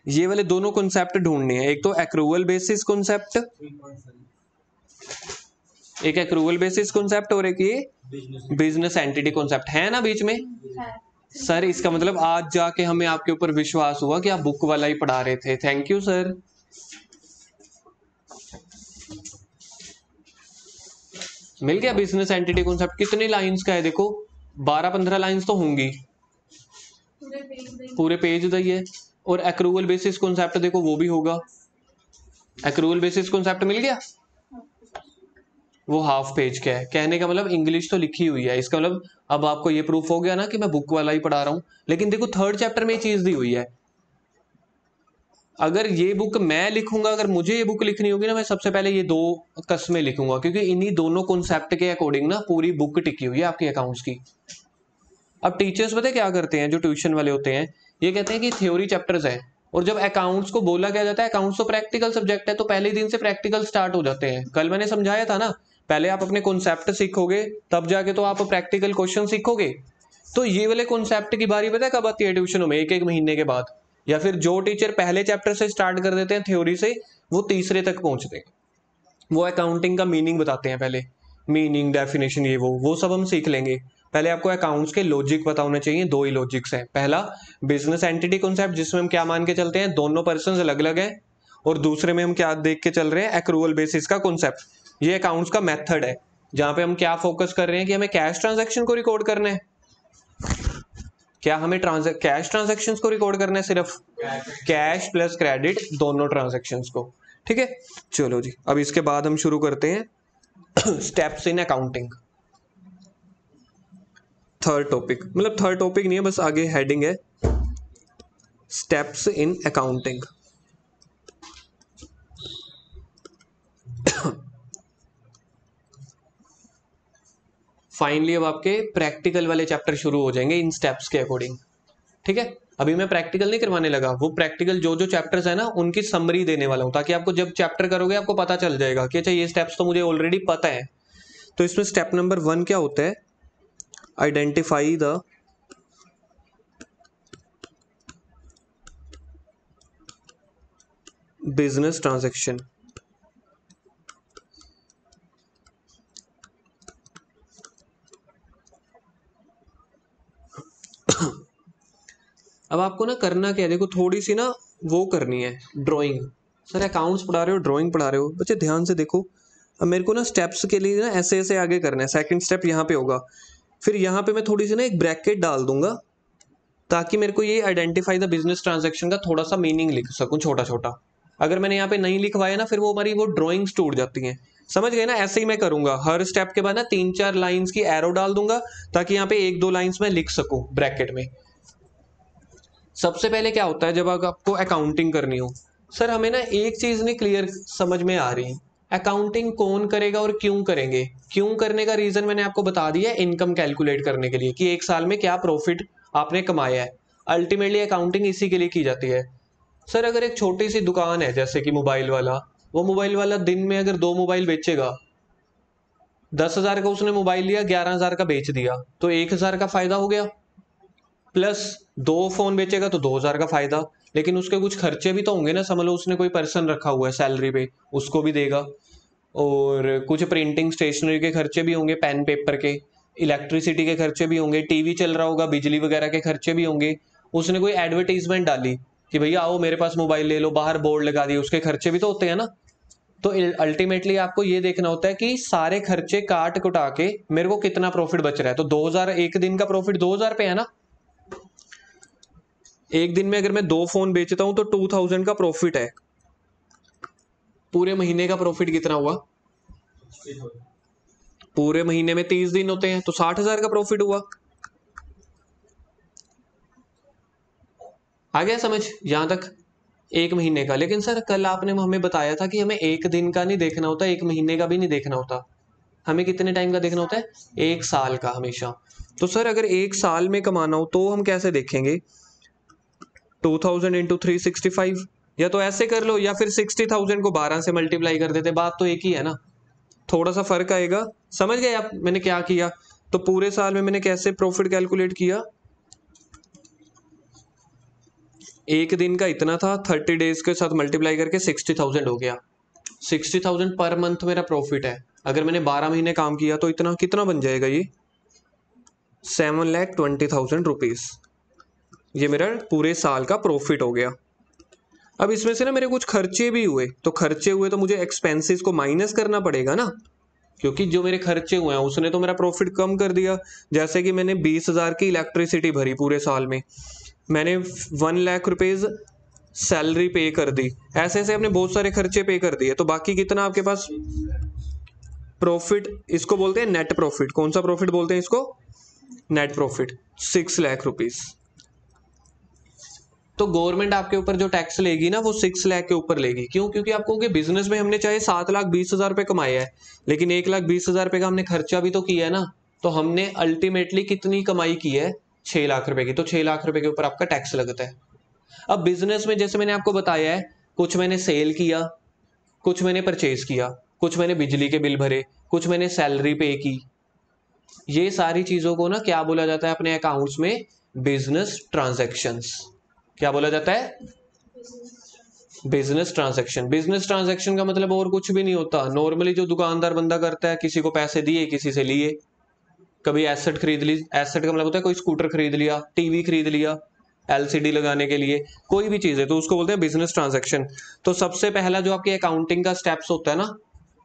A: ये वाले दोनों कॉन्सेप्ट ढूंढने हैं, एक तो एक्रूवल बेसिस कॉन्सेप्ट, एक एक्रूवल बेसिस कॉन्सेप्ट और एक ये बिजनेस एंटिटी कॉन्सेप्ट, है ना बीच में है। सर इसका मतलब आज जाके हमें आपके ऊपर विश्वास हुआ कि आप बुक वाला ही पढ़ा रहे थे, थैंक यू सर। मिल गया बिजनेस एंटिटी कॉन्सेप्ट। कितनी लाइंस का है देखो, 12-15 लाइंस तो होंगी, पूरे पेज दी है। और एक्रूवल बेसिस कॉन्सेप्ट देखो वो भी होगा, एक्रूवल बेसिस कॉन्सेप्ट मिल गया, वो हाफ पेज का है। कहने का मतलब इंग्लिश तो लिखी हुई है, इसका मतलब अब आपको ये प्रूफ हो गया ना कि मैं बुक वाला ही पढ़ा रहा हूं। लेकिन देखो थर्ड चैप्टर में ये चीज दी हुई है, अगर ये बुक मैं लिखूंगा, अगर मुझे ये बुक लिखनी होगी ना, मैं सबसे पहले ये 2 कस्में लिखूंगा, क्योंकि इन्हीं दोनों कॉन्सेप्ट के अकॉर्डिंग ना पूरी बुक टिकी हुई है आपकी अकाउंट्स की। अब टीचर्स पता है क्या करते हैं, जो ट्यूशन वाले होते हैं, ये कहते हैं कि थ्योरी चैप्टर्स है, और जब अकाउंट्स को बोला क्या जाता है, अकाउंट्स तो प्रैक्टिकल सब्जेक्ट है, तो पहले दिन से प्रैक्टिकल स्टार्ट हो जाते हैं। कल मैंने समझाया था ना, पहले आप अपने कॉन्सेप्ट सीखोगे, तब जाके तो आप प्रैक्टिकल क्वेश्चन सीखोगे। तो ये वाले कॉन्सेप्ट की बारी पता है कब आती है ट्यूशनों में, 1-1 महीने के बाद। या फिर जो टीचर पहले चैप्टर से स्टार्ट कर देते हैं थ्योरी से, वो तीसरे तक पहुंचते हैं, वो अकाउंटिंग का मीनिंग बताते हैं पहले, मीनिंग, डेफिनेशन, ये वो सब हम सीख लेंगे। पहले आपको अकाउंट्स के लॉजिक पता होने चाहिए। 2 ही लॉजिक्स हैं, पहला बिजनेस एंटिटी कॉन्सेप्ट, जिसमें हम क्या मान के चलते हैं, दोनों पर्सन अलग अलग हैं, और दूसरे में हम क्या देख के चल रहे हैं, एक्रूवल बेसिस का कॉन्सेप्ट। ये अकाउंट्स का मेथड है, जहां पे हम क्या फोकस कर रहे हैं कि हमें कैश ट्रांजेक्शन को रिकॉर्ड करना है। क्या हमें कैश ट्रांजेक्शन्स को रिकॉर्ड करना है, सिर्फ कैश प्लस क्रेडिट दोनों ट्रांजेक्शन्स को। ठीक है, चलो जी, अब इसके बाद हम शुरू करते हैं steps in accounting. Third topic, मतलब थर्ड टॉपिक नहीं है, बस आगे हेडिंग है स्टेप्स इन अकाउंटिंग। फाइनली अब आपके प्रैक्टिकल वाले चैप्टर शुरू हो जाएंगे इन स्टेप्स के अकॉर्डिंग। ठीक है, अभी मैं प्रैक्टिकल नहीं करवाने लगा, वो प्रैक्टिकल जो जो चैप्टर्स है ना उनकी समरी देने वाला हूं, ताकि आपको जब चैप्टर करोगे आपको पता चल जाएगा कि अच्छा ये स्टेप्स तो मुझे ऑलरेडी पता है। तो इसमें स्टेप नंबर 1 क्या होता है, आइडेंटिफाई द बिजनेस ट्रांजैक्शन। अब आपको ना करना क्या है, देखो थोड़ी सी ना वो करनी है ड्राइंग। सर अकाउंट्स पढ़ा रहे हो, ड्राइंग पढ़ा रहे हो, बच्चे ध्यान से देखो। अब मेरे को ना स्टेप्स के लिए ना ऐसे ऐसे आगे करना है। सेकंड स्टेप यहाँ पे होगा, फिर यहाँ पे मैं थोड़ी सी ना एक ब्रैकेट डाल दूंगा, ताकि मेरे को ये आइडेंटिफाई द बिजनेस ट्रांजैक्शन का थोड़ा सा मीनिंग लिख सकूं छोटा छोटा। अगर मैंने यहाँ पे नहीं लिखवाया ना, फिर वो हमारी वो ड्राइंग्स टूट जाती हैं। समझ गए ना, ऐसे ही मैं करूंगा, हर स्टेप के बाद ना 3-4 लाइंस की एरो डाल दूंगा, ताकि यहाँ पे 1-2 लाइंस में लिख सकूं ब्रैकेट में। सबसे पहले क्या होता है जब आपको अकाउंटिंग करनी हो, सर हमें ना एक चीज नहीं क्लियर समझ में आ रही, अकाउंटिंग कौन करेगा और क्यों करेंगे। क्यों करने का रीजन मैंने आपको बता दिया, इनकम कैलकुलेट करने के लिए, कि एक साल में क्या प्रॉफिट आपने कमाया है। अल्टीमेटली अकाउंटिंग इसी के लिए की जाती है। सर अगर एक छोटी सी दुकान है, जैसे कि मोबाइल वाला, वो मोबाइल वाला दिन में अगर 2 मोबाइल बेचेगा, 10,000 का उसने मोबाइल लिया, 11,000 का बेच दिया, तो 1,000 का फायदा हो गया, प्लस 2 फोन बेचेगा तो 2,000 का फायदा। लेकिन उसके कुछ खर्चे भी तो होंगे ना, समझ लो उसने कोई पर्सन रखा हुआ है सैलरी पे, उसको भी देगा, और कुछ प्रिंटिंग स्टेशनरी के खर्चे भी होंगे, पेन पेपर के, इलेक्ट्रिसिटी के खर्चे भी होंगे, टीवी चल रहा होगा, बिजली वगैरह के खर्चे भी होंगे। उसने कोई एडवर्टीजमेंट डाली कि भैया आओ मेरे पास मोबाइल ले लो, बाहर बोर्ड लगा दिए, उसके खर्चे भी तो होते हैं ना। तो अल्टीमेटली आपको ये देखना होता है कि सारे खर्चे काट कुटा के मेरे को कितना प्रॉफिट बच रहा है। तो 2,000 एक दिन का प्रॉफिट 2,000 पे है ना। एक दिन में अगर मैं 2 फोन बेचता हूं तो 2,000 का प्रॉफिट है। पूरे महीने का प्रॉफिट कितना हुआ, पूरे महीने में 30 दिन होते हैं, तो 60,000 का प्रॉफिट हुआ। आ गया समझ यहां तक, एक महीने का। लेकिन सर कल आपने हमें बताया था कि हमें एक दिन का नहीं देखना होता, एक महीने का भी नहीं देखना होता, हमें कितने टाइम का देखना होता है, 1 साल का हमेशा। तो सर अगर 1 साल में कमाना हो तो हम कैसे देखेंगे, 2,000 इंटू 365, या तो ऐसे कर लो, या फिर 60,000 को 12 से मल्टीप्लाई कर देते, बात तो एक ही है ना, थोड़ा सा फर्क आएगा। समझ गए आप मैंने क्या किया। तो पूरे साल में मैंने कैसे प्रॉफिट कैलकुलेट किया, एक दिन का इतना था, 30 डेज के साथ मल्टीप्लाई करके 60,000 हो गया। 60,000 पर मंथ मेरा प्रॉफिट है। अगर मैंने 12 महीने काम किया तो इतना कितना बन जाएगा, ये 7,20,000 रुपीज, ये मेरा पूरे साल का प्रॉफिट हो गया। अब इसमें से ना मेरे कुछ खर्चे भी हुए, तो खर्चे हुए तो मुझे एक्सपेंसेस को माइनस करना पड़ेगा ना। क्योंकि जो मेरे खर्चे हुए हैं उसने तो मेरा प्रॉफिट कम कर दिया। जैसे कि मैंने 20,000 की इलेक्ट्रिसिटी भरी पूरे साल में, मैंने 1,00,000 रुपीज़ सैलरी पे कर दी, ऐसे ऐसे अपने बहुत सारे खर्चे पे कर दिए, तो बाकी कितना आपके पास प्रॉफिट, इसको बोलते हैं नेट प्रॉफिट। कौन सा प्रॉफिट बोलते हैं इसको? Net profit, 6,00,000 rupees. तो गवर्नमेंट आपके ऊपर जो टैक्स लेगी ना वो 6,00,000 के ऊपर लेगी। क्यों? क्योंकि आपको बिजनेस में हमने चाहे 7,20,000 रुपये कमाया है, लेकिन 1,20,000 रुपये का हमने खर्चा भी तो किया है ना। तो हमने अल्टीमेटली कितनी कमाई की है? 6,00,000 रुपए की। तो 6,00,000 रुपए के ऊपर आपका टैक्स लगता है। अब बिजनेस में जैसे मैंने आपको बताया है, कुछ मैंने सेल किया, कुछ मैंने परचेज किया, कुछ मैंने बिजली के बिल भरे, कुछ मैंने सैलरी पे की। ये सारी चीजों को ना क्या बोला जाता है अपने अकाउंट्स में? Business transactions. क्या बोला जाता है? Business transaction. बिजनेस ट्रांजैक्शन का मतलब और कुछ भी नहीं होता। नॉर्मली जो दुकानदार बंदा करता है, किसी को पैसे दिए, किसी से लिए, कभी एसेट खरीद ली। एसेट का मतलब होता है कोई स्कूटर खरीद लिया, टीवी खरीद लिया एलसीडी लगाने के लिए, कोई भी चीज है, तो उसको बोलते हैं बिजनेस ट्रांजैक्शन। तो सबसे पहला जो आपकी अकाउंटिंग का स्टेप्स होता है ना,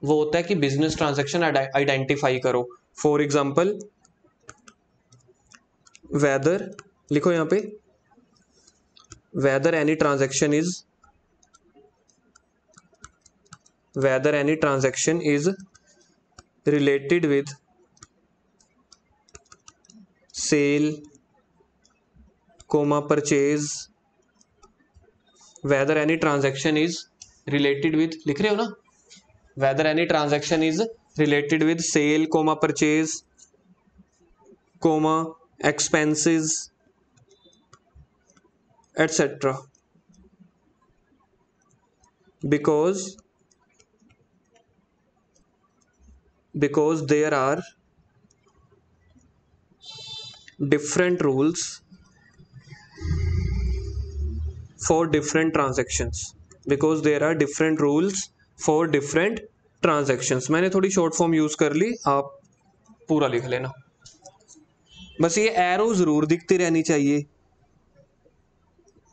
A: वो होता है कि बिजनेस ट्रांजैक्शन आइडेंटिफाई करो। फॉर एग्जाम्पल, वेदर, लिखो यहां पे, whether any transaction is, whether any transaction is related with sale, purchase, whether any transaction is related with, लिख रहे हो ना, whether any transaction is related with sale, purchase, expenses, etc. because there are different rules for different transactions, because there are different rules for different transactions। मैंने थोड़ी short form use कर ली, आप पूरा लिख लेना। बस ये एरो जरूर दिखती रहनी चाहिए,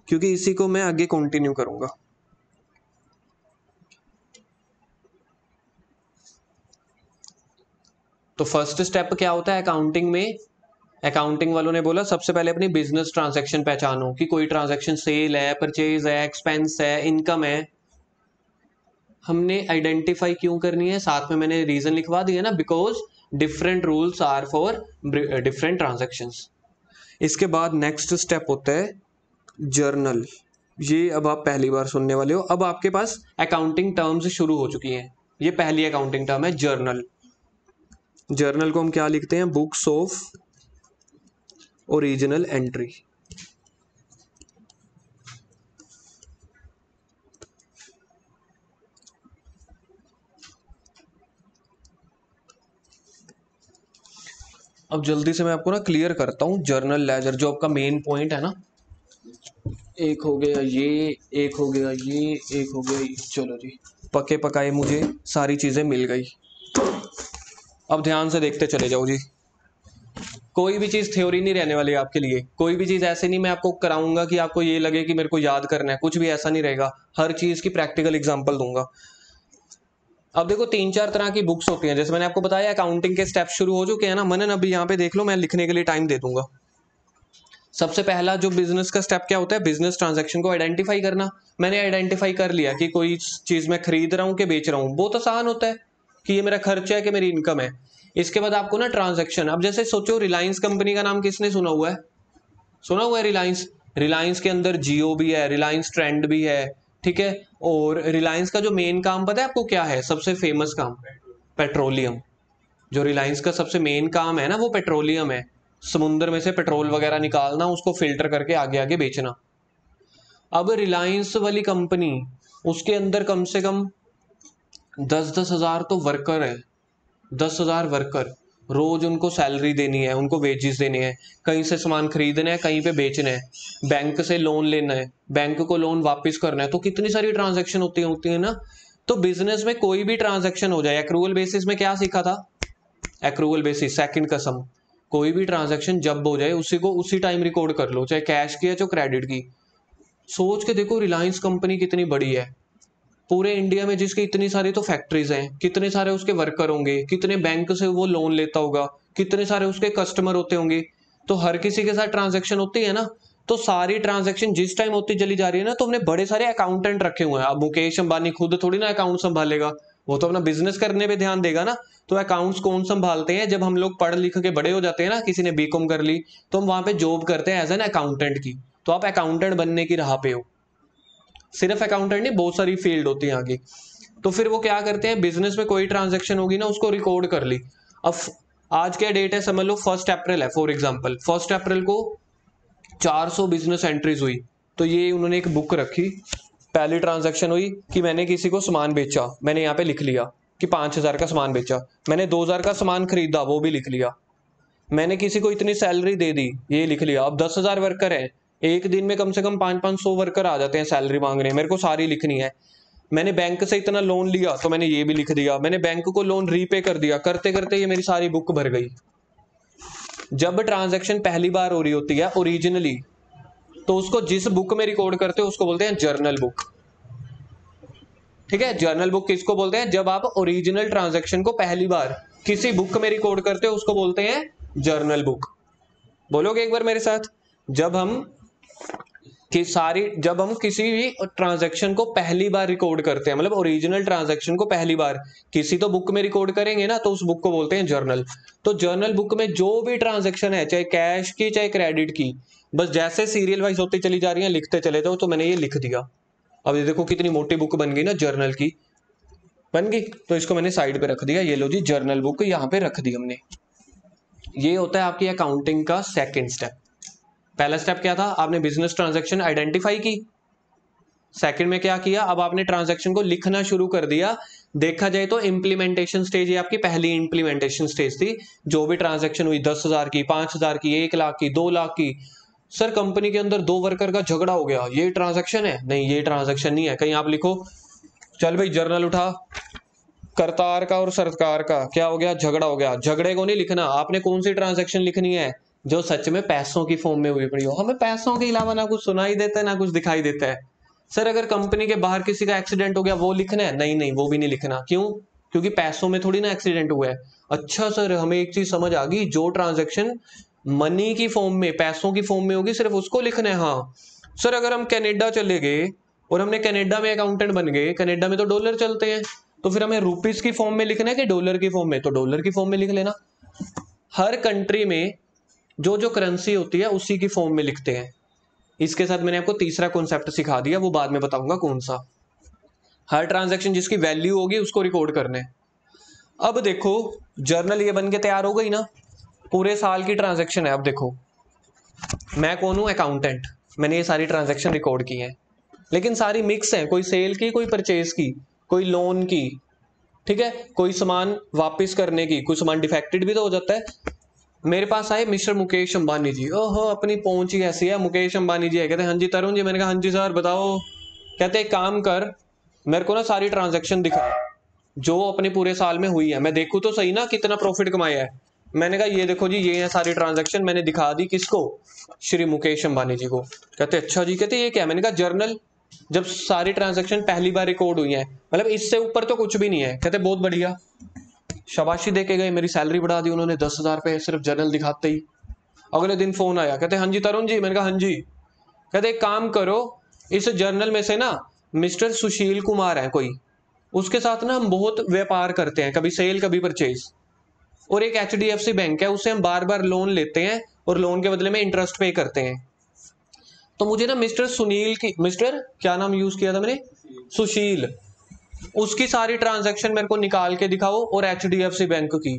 A: क्योंकि इसी को मैं आगे कंटिन्यू करूंगा। तो फर्स्ट स्टेप क्या होता है अकाउंटिंग में? अकाउंटिंग वालों ने बोला सबसे पहले अपनी बिजनेस ट्रांजैक्शन पहचानो कि कोई ट्रांजैक्शन सेल है, परचेज है, एक्सपेंस है, इनकम है। हमने आइडेंटिफाई क्यों करनी है? साथ में मैंने रीजन लिखवा दिया ना, because different rules are for different transactions. इसके बाद नेक्स्ट स्टेप होता है जर्नल। ये अब आप पहली बार सुनने वाले हो। अब आपके पास अकाउंटिंग टर्म्स शुरू हो चुकी हैं। ये पहली अकाउंटिंग टर्म है जर्नल। जर्नल को हम क्या लिखते हैं? Books of original entry. अब जल्दी से मैं आपको ना क्लियर करता हूं जर्नल लेजर, जो आपका मेन पॉइंट है ना। एक हो गया ये, एक हो गया ये, एक हो गया ये। चलो जी, पके पकाए मुझे सारी चीजें मिल गई। अब ध्यान से देखते चले जाओ जी। कोई भी चीज थ्योरी नहीं रहने वाली आपके लिए। कोई भी चीज ऐसे नहीं मैं आपको कराऊंगा कि आपको ये लगे कि मेरे को याद करना है, कुछ भी ऐसा नहीं रहेगा। हर चीज की प्रैक्टिकल एग्जांपल दूंगा। अब देखो 3-4 तरह की बुक्स होती हैं, जैसे मैंने आपको बताया अकाउंटिंग के स्टेप शुरू हो चुके हैं ना। मनन अभी यहाँ पे देख लो, मैं लिखने के लिए टाइम दे दूंगा। सबसे पहला जो बिजनेस का स्टेप क्या होता है? बिजनेस ट्रांजैक्शन को आइडेंटिफाई करना। मैंने आइडेंटिफाई कर लिया कि कोई चीज मैं खरीद रहा हूं कि बेच रहा हूं। बहुत आसान होता है कि ये मेरा खर्चा है कि मेरी इनकम है। इसके बाद आपको ना ट्रांजैक्शन, अब जैसे सोचो रिलायंस कंपनी का नाम किसने सुना हुआ है? सुना हुआ है रिलायंस। रिलायंस के अंदर जियो भी है, रिलायंस ट्रेंड भी है, ठीक है। और रिलायंस का जो मेन काम पता है आपको क्या है? सबसे फेमस काम, पेट्रोलियम। जो रिलायंस का सबसे मेन काम है ना, वो पेट्रोलियम है। समुद्र में से पेट्रोल वगैरह निकालना, उसको फिल्टर करके आगे आगे बेचना। अब रिलायंस वाली कंपनी, उसके अंदर कम से कम 10-10 हजार तो वर्कर है। 10,000 वर्कर, रोज उनको सैलरी देनी है, उनको वेजेस देने हैं, कहीं से सामान खरीदना है, कहीं पे बेचना है, बैंक से लोन लेना है, बैंक को लोन वापस करना है। तो कितनी सारी ट्रांजैक्शन होती है ना। तो बिजनेस में कोई भी ट्रांजैक्शन हो जाए, एक्रूवल बेसिस में क्या सीखा था? एक्रूवल बेसिस, सेकंड कसम। कोई भी ट्रांजैक्शन जब हो जाए उसी को उसी टाइम रिकॉर्ड कर लो, चाहे कैश की है चाहे क्रेडिट की। सोच के देखो रिलायंस कंपनी कितनी बड़ी है। पूरे इंडिया में जिसकी इतनी सारी तो फैक्ट्रीज हैं, कितने सारे उसके वर्कर होंगे, कितने बैंक से वो लोन लेता होगा, कितने सारे उसके कस्टमर होते होंगे, तो हर किसी के साथ ट्रांजैक्शन होती है ना। तो सारी ट्रांजैक्शन जिस टाइम होती चली जा रही है ना, तो हमने बड़े सारे अकाउंटेंट रखे हुए हैं। अब मुकेश अंबानी खुद थोड़ी ना अकाउंट संभालेगा, वो तो अपना बिजनेस करने पे ध्यान देगा ना। तो अकाउंट्स कौन संभालते हैं? जब हम लोग पढ़ लिख के बड़े हो जाते हैं ना, किसी ने बीकॉम कर ली, तो हम वहां पे जॉब करते हैं एज एन अकाउंटेंट की। तो आप अकाउंटेंट बनने की राह पे हो। सिर्फ अकाउंटेंट नहीं, बहुत सारी फील्ड होती है आगे। तो फिर वो क्या करते हैं, बिजनेस में कोई ट्रांजेक्शन होगी ना, उसको रिकॉर्ड कर ली। अब आज क्या डेट है, समझ लो 1 अप्रैल है फॉर एग्जाम्पल। 1 अप्रैल को 400 बिजनेस एंट्रीज हुई, तो ये उन्होंने एक बुक रखी। पहली ट्रांजैक्शन हुई कि मैंने किसी को सामान बेचा, मैंने यहाँ पे लिख लिया कि 5,000 का सामान बेचा। मैंने 2,000 का सामान खरीदा, वो भी लिख लिया। मैंने किसी को इतनी सैलरी दे दी, ये लिख लिया। अब 10,000 वर्कर है, एक दिन में कम से कम 500 वर्कर आ जाते हैं सैलरी मांगने, मेरे को सारी लिखनी है। मैंने बैंक से इतना लोन लिया, तो मैंने ये भी लिख दिया। मैंने बैंक को लोन रीपे कर दिया, करते करते ये मेरी सारी बुक भर गई। जब ट्रांजैक्शन पहली बार हो रही होती है ओरिजिनली, तो उसको जिस बुक में रिकॉर्ड करते हो उसको बोलते हैं जर्नल बुक। ठीक है, जर्नल बुक किसको बोलते हैं? जब आप ओरिजिनल ट्रांजैक्शन को पहली बार किसी बुक में रिकॉर्ड करते हो उसको बोलते हैं जर्नल बुक। बोलोगे एक बार मेरे साथ? जब हम किसी भी ट्रांजैक्शन को पहली बार रिकॉर्ड करते हैं, मतलब ओरिजिनल ट्रांजैक्शन को पहली बार किसी तो बुक में रिकॉर्ड करेंगे ना, तो उस बुक को बोलते हैं जर्नल। तो जर्नल बुक में जो भी ट्रांजैक्शन है, चाहे कैश की चाहे क्रेडिट की, बस जैसे सीरियल वाइज होती चली जा रही है लिखते चले जाओ। तो मैंने ये लिख दिया। अब ये देखो कितनी मोटी बुक बन गई ना, जर्नल की बन गई। तो इसको मैंने साइड पे रख दिया, ये लो जी जर्नल बुक यहाँ पे रख दी हमने। ये होता है आपकी अकाउंटिंग का सेकंड स्टेप। पहला स्टेप क्या था? आपने बिजनेस ट्रांजैक्शन आइडेंटिफाई की। सेकंड में क्या किया? अब आपने ट्रांजैक्शन को लिखना शुरू कर दिया। देखा जाए तो इंप्लीमेंटेशन स्टेज, ये आपकी पहली इंप्लीमेंटेशन स्टेज थी। जो भी ट्रांजैक्शन हुई 10,000 की, 5,000 की, 1 लाख की, 2 लाख की। सर कंपनी के अंदर 2 वर्कर का झगड़ा हो गया, ये ट्रांजैक्शन है? नहीं, ये ट्रांजैक्शन नहीं है। कहीं आप लिखो, चल भाई जर्नल उठा, करतार का और सरकार का क्या हो गया, झगड़ा हो गया। झगड़े को नहीं लिखना, आपने कौन सी ट्रांजैक्शन लिखनी है? जो सच में पैसों की फॉर्म में हुई पड़ी हो। हमें पैसों के अलावा ना कुछ सुनाई देता है ना कुछ दिखाई देता है। सर अगर कंपनी के बाहर किसी का एक्सीडेंट हो गया वो लिखना है? नहीं नहीं, वो भी नहीं लिखना। क्यों? क्योंकि पैसों में थोड़ी ना एक्सीडेंट हुआ है। अच्छा सर, हमें एक चीज समझ आ गई, जो ट्रांजेक्शन मनी की फॉर्म में, पैसों की फॉर्म में होगी सिर्फ उसको लिखना है। हाँ सर, अगर हम कनाडा चले गए और हमने कनाडा में अकाउंटेंट बन गए, कनाडा में तो डॉलर चलते हैं, तो फिर हमें रुपीस की फॉर्म में लिखना है कि डॉलर की फॉर्म में? तो डॉलर की फॉर्म में लिख लेना। हर कंट्री में जो जो करेंसी होती है उसी की फॉर्म में लिखते हैं। इसके साथ मैंने आपको तीसरा कॉन्सेप्ट सिखा दिया, वो बाद में बताऊंगा कौन सा। हर ट्रांजैक्शन जिसकी वैल्यू होगी उसको रिकॉर्ड करने। अब देखो जर्नल ये बन के तैयार हो गई ना, पूरे साल की ट्रांजैक्शन है। अब देखो मैं कौन हूं? अकाउंटेंट। मैंने ये सारी ट्रांजैक्शन रिकॉर्ड की है, लेकिन सारी मिक्स है। कोई सेल की, कोई परचेज की, कोई लोन की, ठीक है, कोई सामान वापस करने की, कोई सामान डिफेक्टेड भी तो हो जाता है। मेरे पास आए मिस्टर मुकेश अंबानी जी। ओहो, अपनी पहुंच ही ऐसी है। मुकेश अंबानी जी है, कहते हैं हाँ जी तरुण जी। मैंने कहा हाँ जी सर बताओ। कहते एक काम कर, मेरे को ना सारी ट्रांजैक्शन दिखा जो अपने पूरे साल में हुई है, मैं देखूं तो सही ना कितना प्रॉफिट कमाया है। मैंने कहा ये देखो जी, ये है सारी ट्रांजैक्शन। मैंने दिखा दी किसको? श्री मुकेश अंबानी जी को। कहते अच्छा जी। कहते ये क्या? मैंने कहा जर्नल, जब सारी ट्रांजैक्शन पहली बार रिकॉर्ड हुई है, मतलब इससे ऊपर तो कुछ भी नहीं है। कहते बहुत बढ़िया, शाबाशी दे के गए। मेरी सैलरी बढ़ा दी उन्होंने 10,000 रुपये सिर्फ जर्नल दिखाते ही। अगले दिन फोन आया, कहते हाँ जी तरुण जी। मैंने कहा हाँ जी। कहते एक काम करो, इस जर्नल में से ना मिस्टर सुशील कुमार है कोई, उसके साथ ना हम बहुत व्यापार करते हैं, कभी सेल कभी परचेज, और एक HDFC बैंक है, उससे हम बार बार लोन लेते हैं और लोन के बदले में इंटरेस्ट पे करते हैं। तो मुझे ना मिस्टर सुनील की, मिस्टर क्या नाम यूज किया था मैंने? सुशील। उसकी सारी ट्रांजैक्शन मेरे को निकाल के दिखाओ और HDFC बैंक की।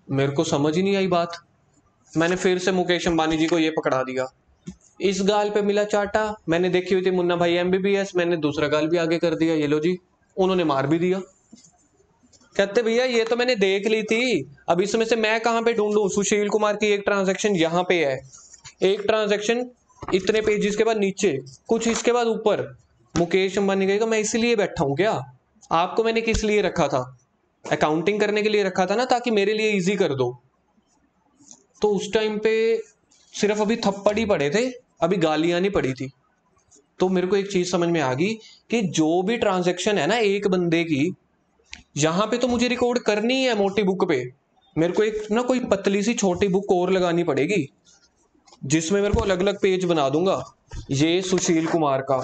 A: मेरे को समझ ही नहीं आई बात। मैंने फिर से मुकेश अंबानी जी को ये पकड़ा दिया। इस गाल पे मिला चाटा। मैंने देखी हुई थी मुन्ना भाई MBBS, मैंने दूसरा गाल भी आगे कर दिया, ये लो जी। उन्होंने मार भी दिया। कहते भैया ये तो मैंने देख ली थी, अब इसमें से मैं कहां पे ढूंढूं? सुशील कुमार की एक ट्रांजैक्शन यहाँ पे है, एक ट्रांजैक्शन इतने पेजेस के बाद नीचे, कुछ इसके बाद ऊपर। मुकेश अंबानी कहेगा मैं इसलिए बैठा हूं क्या? आपको मैंने किस लिए रखा था? अकाउंटिंग करने के लिए रखा था ना, ताकि मेरे लिए इजी कर दो। तो उस टाइम पे सिर्फ अभी थप्पड़ ही पड़े थे, अभी गालियां नहीं पड़ी थी। तो मेरे को एक चीज समझ में आ गई कि जो भी ट्रांजैक्शन है ना एक बंदे की, यहां पे तो मुझे रिकॉर्ड करनी है मोटी बुक पे। मेरे को एक ना कोई पतली सी छोटी बुक और लगानी पड़ेगी जिसमें मेरे को अलग अलग पेज बना दूंगा। ये सुशील कुमार का,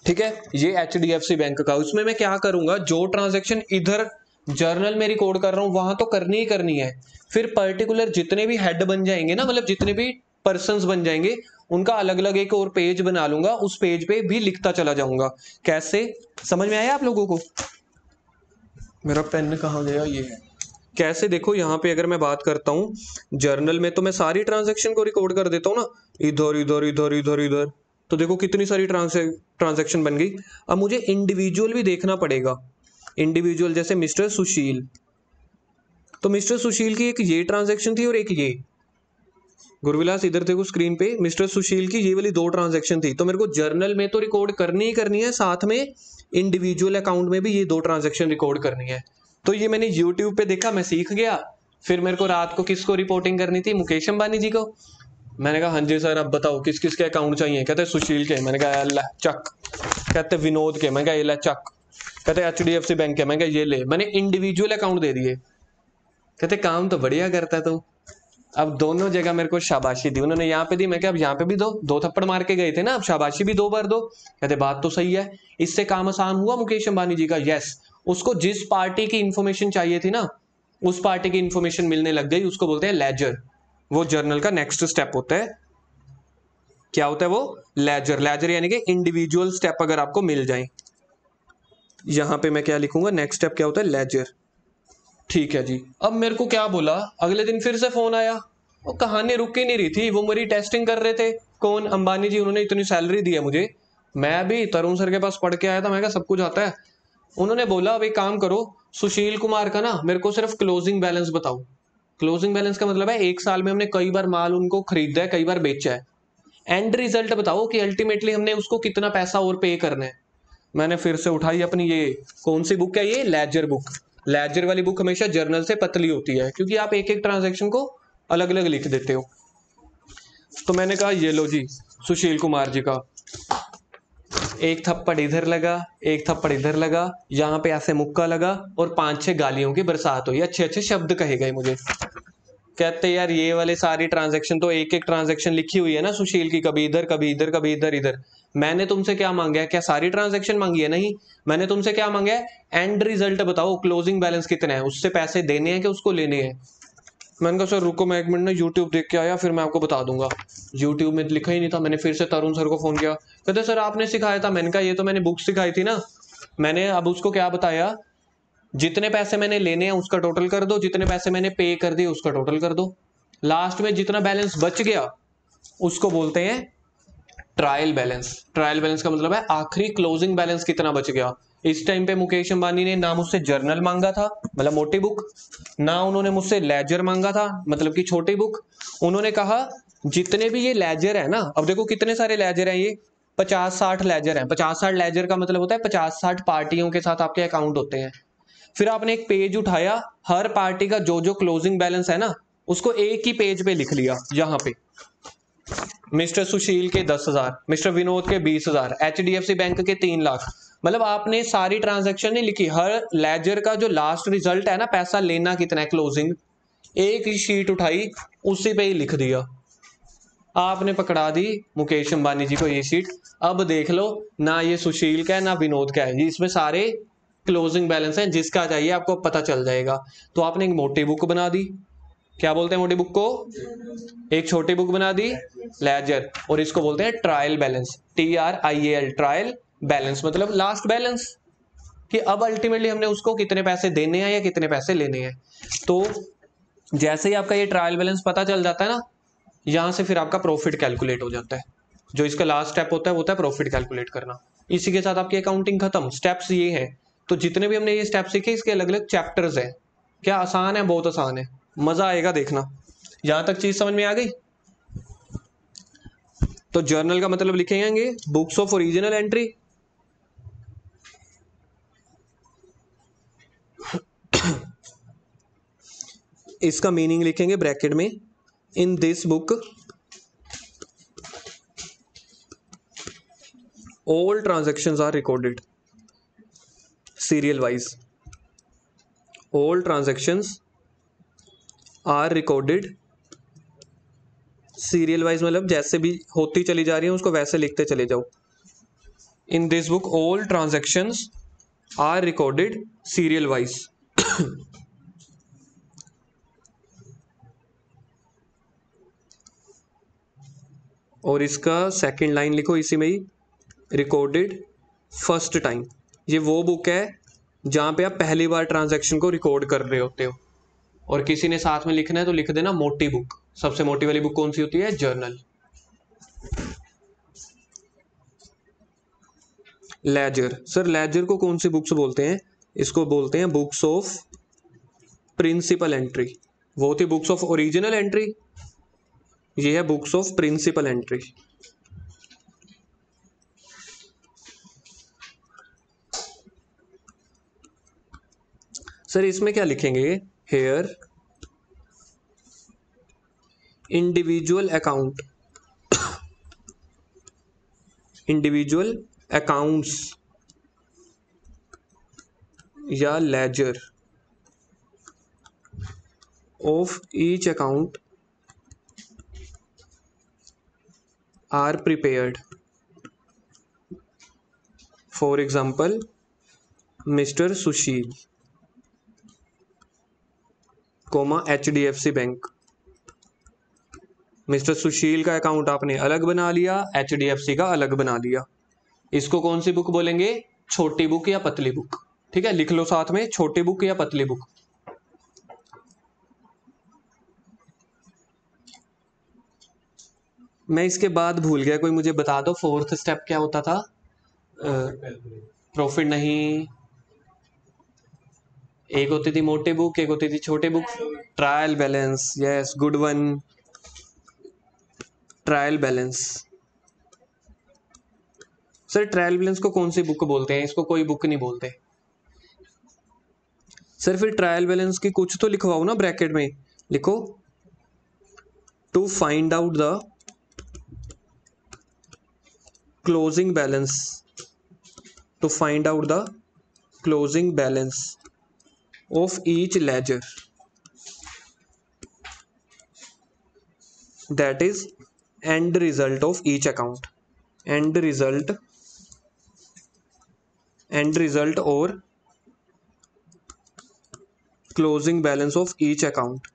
A: ठीक है, ये HDFC बैंक का। उसमें मैं क्या करूंगा, जो ट्रांजैक्शन इधर जर्नल में रिकॉर्ड कर रहा हूं वहां तो करनी ही करनी है। फिर पर्टिकुलर जितने भी हेड बन जाएंगे ना, मतलब जितने भी पर्सन्स बन जाएंगे, उनका अलग अलग एक और पेज बना लूंगा, उस पेज पे भी लिखता चला जाऊंगा। कैसे, समझ में आया आप लोगों को? मेरा पेन कहाँ गया? ये है। कैसे, देखो यहाँ पे अगर मैं बात करता हूँ जर्नल में, तो मैं सारी ट्रांजैक्शन को रिकॉर्ड कर देता हूँ ना, इधर इधर इधर इधर इधर, तो देखो कितनी सारी ट्रांजैक्शन बन गई। अब मुझे इंडिविजुअल भी देखना पड़ेगा। इंडिविजुअल जैसे मिस्टर सुशील, तो मिस्टर सुशील की एक ये ट्रांजैक्शन थी और एक ये। गुरुविलास इधर देखो स्क्रीन पे, मिस्टर सुशील की ये वाली 2 ट्रांजैक्शन थी। तो मेरे को जर्नल में तो रिकॉर्ड करनी ही करनी है, साथ में इंडिविजुअल अकाउंट में भी ये 2 ट्रांजैक्शन रिकॉर्ड करनी है। तो ये मैंने यूट्यूब पे देखा, मैं सीख गया। फिर मेरे को रात को किसको रिपोर्टिंग करनी थी? मुकेश अंबानी जी को। मैंने कहा हाँ जी सर, अब बताओ किस किस के अकाउंट चाहिए? कहते सुशील के। मैंने कहा अल्लाह चक। कहते विनोद के। मैं कहा ये चक। कहते HDFC बैंक के। मैं कहा ये ले। मैंने इंडिविजुअल अकाउंट दे दिए। कहते काम तो बढ़िया करता है तू। अब दोनों जगह मेरे को शाबाशी दी उन्होंने। यहाँ पे दी, मैं क्या अब यहाँ पे भी दो। 2 थप्पड़ मार के गए थे ना, अब शाबाशी भी 2 बार दो। कहते बात तो सही है। इससे काम आसान हुआ मुकेश अंबानी जी का। यस, उसको जिस पार्टी की इंफॉर्मेशन चाहिए थी ना, उस पार्टी की इंफॉर्मेशन मिलने लग गई। उसको बोलते हैं लेजर। वो जर्नल का नेक्स्ट स्टेप होता है। क्या होता है वो? लेजर। लेजर यानी कि इंडिविजुअल स्टेप अगर आपको मिल जाए। यहां पे मैं क्या लिखूंगा, नेक्स्ट स्टेप क्या होता है? लेजर। ठीक है जी। अब मेरे को क्या बोला, अगले दिन फिर से फोन आया। वो कहानी रुक ही नहीं रही थी। वो मेरी टेस्टिंग कर रहे थे। कौन? अंबानी जी। उन्होंने इतनी सैलरी दी है मुझे। मैं भी तरुण सर के पास पढ़ के आया था। मैं कहा सब कुछ आता है। उन्होंने बोला अब एक काम करो, सुशील कुमार का ना मेरे को सिर्फ क्लोजिंग बैलेंस बताओ। क्लोजिंग बैलेंस का मतलब है 1 साल में हमने कई बार माल उनको खरीदा है, कई बार बेचा है। एंड रिजल्ट बताओ कि अल्टीमेटली हमने उसको कितना पैसा और पे करना है। मैंने फिर से उठाई अपनी, ये कौन सी बुक है? ये लेजर बुक। लेजर वाली बुक हमेशा जर्नल से पतली होती है, क्योंकि आप एक एक ट्रांजैक्शन को अलग अलग लिख देते हो। तो मैंने कहा ये लो जी, सुशील कुमार जी का। एक थप्पड़ इधर लगा, एक थप्पड़ इधर लगा, यहाँ पे ऐसे मुक्का लगा और 5-6 गालियों की बरसात हुई। अच्छे अच्छे शब्द कहे गए मुझे। कहते यार ये वाले सारी ट्रांजैक्शन तो एक एक ट्रांजैक्शन लिखी हुई है ना सुशील की, कभी इधर कभी इधर कभी इधर इधर। मैंने तुमसे क्या मांगा है? क्या सारी ट्रांजैक्शन मांगी है? नहीं। मैंने तुमसे क्या मांगा है? एंड रिजल्ट बताओ, क्लोजिंग बैलेंस कितना है, उससे पैसे देने हैं कि उसको लेने हैं। मैंने कहा सर रुको, मैं 1 मिनट ना यूट्यूब देख के आया, फिर मैं आपको बता दूंगा। यूट्यूब में लिखा ही नहीं था। मैंने फिर से तरुण सर को फोन किया। कहते सर आपने सिखाया था। मैंने कहा ये तो मैंने बुक सिखाई थी ना। मैंने अब उसको क्या बताया, जितने पैसे मैंने लेने हैं उसका टोटल कर दो, जितने पैसे मैंने पे कर दिए उसका टोटल कर दो। लास्ट में जितना बैलेंस बच गया उसको बोलते हैं ट्रायल बैलेंस। ट्रायल बैलेंस का मतलब है आखिरी क्लोजिंग बैलेंस कितना बच गया। इस टाइम पे मुकेश अंबानी ने ना मुझसे जर्नल मांगा था, मतलब मोटी बुक, ना उन्होंने मुझसे लेजर मांगा था, मतलब कि छोटी बुक। उन्होंने कहा जितने भी ये लेजर है ना, अब देखो कितने सारे लेजर हैं, ये 50-60 लेजर हैं। 50-60 लेजर का मतलब होता है 50-60 पार्टियों के साथ आपके अकाउंट होते हैं। फिर आपने एक पेज उठाया, हर पार्टी का जो जो क्लोजिंग बैलेंस है ना, उसको एक ही पेज पे लिख लिया। यहां पे मिस्टर सुशील के 10,000, मिस्टर विनोद के 20,000, HDFC बैंक के 3 लाख। मतलब आपने सारी ट्रांजैक्शन नहीं लिखी, हर लेजर का जो लास्ट रिजल्ट है ना, पैसा लेना कितना है क्लोजिंग, एक ही शीट उठाई उसी पे ही लिख दिया। आपने पकड़ा दी मुकेश अंबानी जी को ये शीट। अब देख लो, ना ये सुशील का है ना विनोद का है, इसमें सारे क्लोजिंग बैलेंस हैं। जिसका चाहिए आपको पता चल जाएगा। तो आपने एक मोटी बुक बना दी। क्या बोलते हैं मोटी बुक को? एक छोटी बुक बना दी, लेजर। और इसको बोलते हैं trial balance. TRIAL, trial balance मतलब लास्ट बैलेंस, कि अब अल्टीमेटली हमने उसको कितने पैसे देने हैं या कितने पैसे लेने हैं। तो जैसे ही आपका ये ट्रायल बैलेंस पता चल जाता है ना, यहां से फिर आपका प्रॉफिट कैलकुलेट हो जाता है। जो इसका लास्ट स्टेप होता है वो होता है प्रॉफिट कैलकुलेट करना। इसी के साथ आपकी अकाउंटिंग खत्म। स्टेप्स ये हैं। तो जितने भी हमने ये स्टेप सीखे, इसके अलग अलग चैप्टर्स हैं। क्या आसान है? बहुत आसान है, मजा आएगा देखना। यहां तक चीज समझ में आ गई? तो जर्नल का मतलब लिखेंगे बुक्स ऑफ ओरिजिनल एंट्री। इसका मीनिंग लिखेंगे ब्रैकेट में, in this book all transactions are recorded serial wise. All transactions are recorded serial wise, मतलब जैसे भी होती चली जा रही है उसको वैसे लिखते चले जाओ। In this book all transactions are recorded serial wise. और इसका सेकंड लाइन लिखो इसी में ही, रिकॉर्डेड फर्स्ट टाइम। ये वो बुक है जहां पे आप पहली बार ट्रांजैक्शन को रिकॉर्ड कर रहे होते हो। और किसी ने साथ में लिखना है तो लिख देना मोटी बुक। सबसे मोटी वाली बुक कौन सी होती है? जर्नल। लेजर, सर लेजर को कौन सी बुक्स बोलते हैं? इसको बोलते हैं बुक्स ऑफ प्रिंसिपल एंट्री। वो थी बुक्स ऑफ ओरिजिनल एंट्री, ये है books of principal entry. Sir इसमें क्या लिखेंगे? Here individual account, individual accounts या ledger of each account are prepared. For example mister Sushil comma HDFC bank. Mister Sushil का account आपने अलग बना लिया, HDFC का अलग बना लिया। इसको कौन सी बुक बोलेंगे? छोटी बुक या पतली बुक। ठीक है, लिख लो साथ में, छोटी बुक या पतली बुक। मैं इसके बाद भूल गया, कोई मुझे बता दो फोर्थ स्टेप क्या होता था? प्रॉफिट नहीं, एक होती थी मोटी बुक, एक होती थी छोटी book. Trial balance, yes good one, trial balance. Sir trial balance को कौन सी बुक बोलते हैं? इसको कोई बुक नहीं बोलते। सर फिर ट्रायल बैलेंस की कुछ तो लिखवाओ ना, ब्रैकेट में लिखो to find out the closing balance, to find out the closing balance of each ledger, that is end result of each account, end result or closing balance of each account।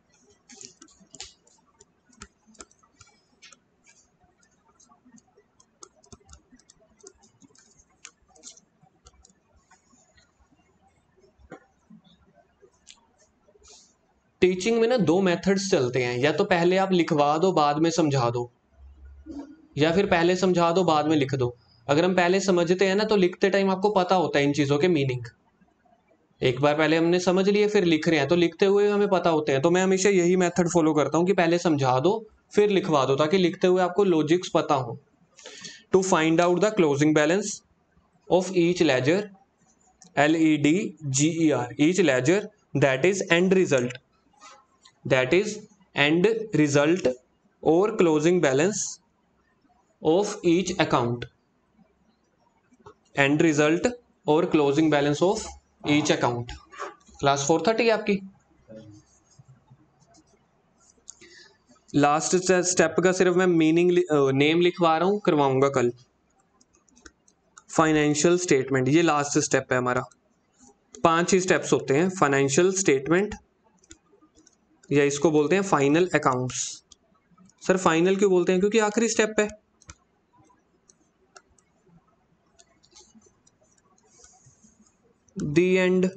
A: Teaching में ना दो methods चलते हैं, या तो पहले आप लिखवा दो बाद में समझा दो, या फिर पहले समझा दो बाद में लिख दो। अगर हम पहले समझते हैं ना तो लिखते टाइम आपको पता होता है इन चीजों के मीनिंग। एक बार पहले हमने समझ लिए फिर लिख रहे हैं तो लिखते हुए हमें पता होते हैं। तो मैं हमेशा यही मेथड फॉलो करता हूँ कि पहले समझा दो फिर लिखवा दो, ताकि लिखते हुए आपको लॉजिक्स पता हो। To find out the closing balance of each ledger, LEDGER, each ledger, that is end result, that is end result or closing balance of each account, end result or closing balance of each account। Class 430 आपकी। Last step का सिर्फ मैं meaning name लिखवा रहा हूं, करवाऊंगा कल। Financial statement, ये लास्ट स्टेप है हमारा। 5 ही स्टेप्स होते हैं। फाइनेंशियल स्टेटमेंट, या इसको बोलते हैं फाइनल अकाउंट्स। सर फाइनल क्यों बोलते हैं? क्योंकि आखिरी स्टेप है। दी एंड,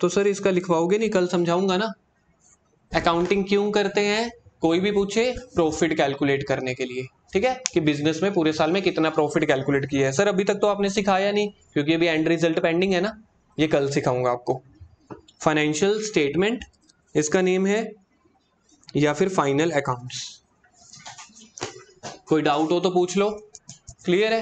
A: तो सर इसका लिखवाओगे नहीं, कल समझाऊंगा ना। अकाउंटिंग क्यों करते हैं? कोई भी पूछे, प्रॉफिट कैलकुलेट करने के लिए। ठीक है, कि बिजनेस में पूरे साल में कितना प्रॉफिट कैलकुलेट किया है। सर अभी तक तो आपने सिखाया नहीं क्योंकि अभी एंड रिजल्ट पेंडिंग है ना, ये कल सिखाऊंगा आपको। फाइनेंशियल स्टेटमेंट इसका नेम है, या फिर फाइनल अकाउंट्स। कोई डाउट हो तो पूछ लो। क्लियर है?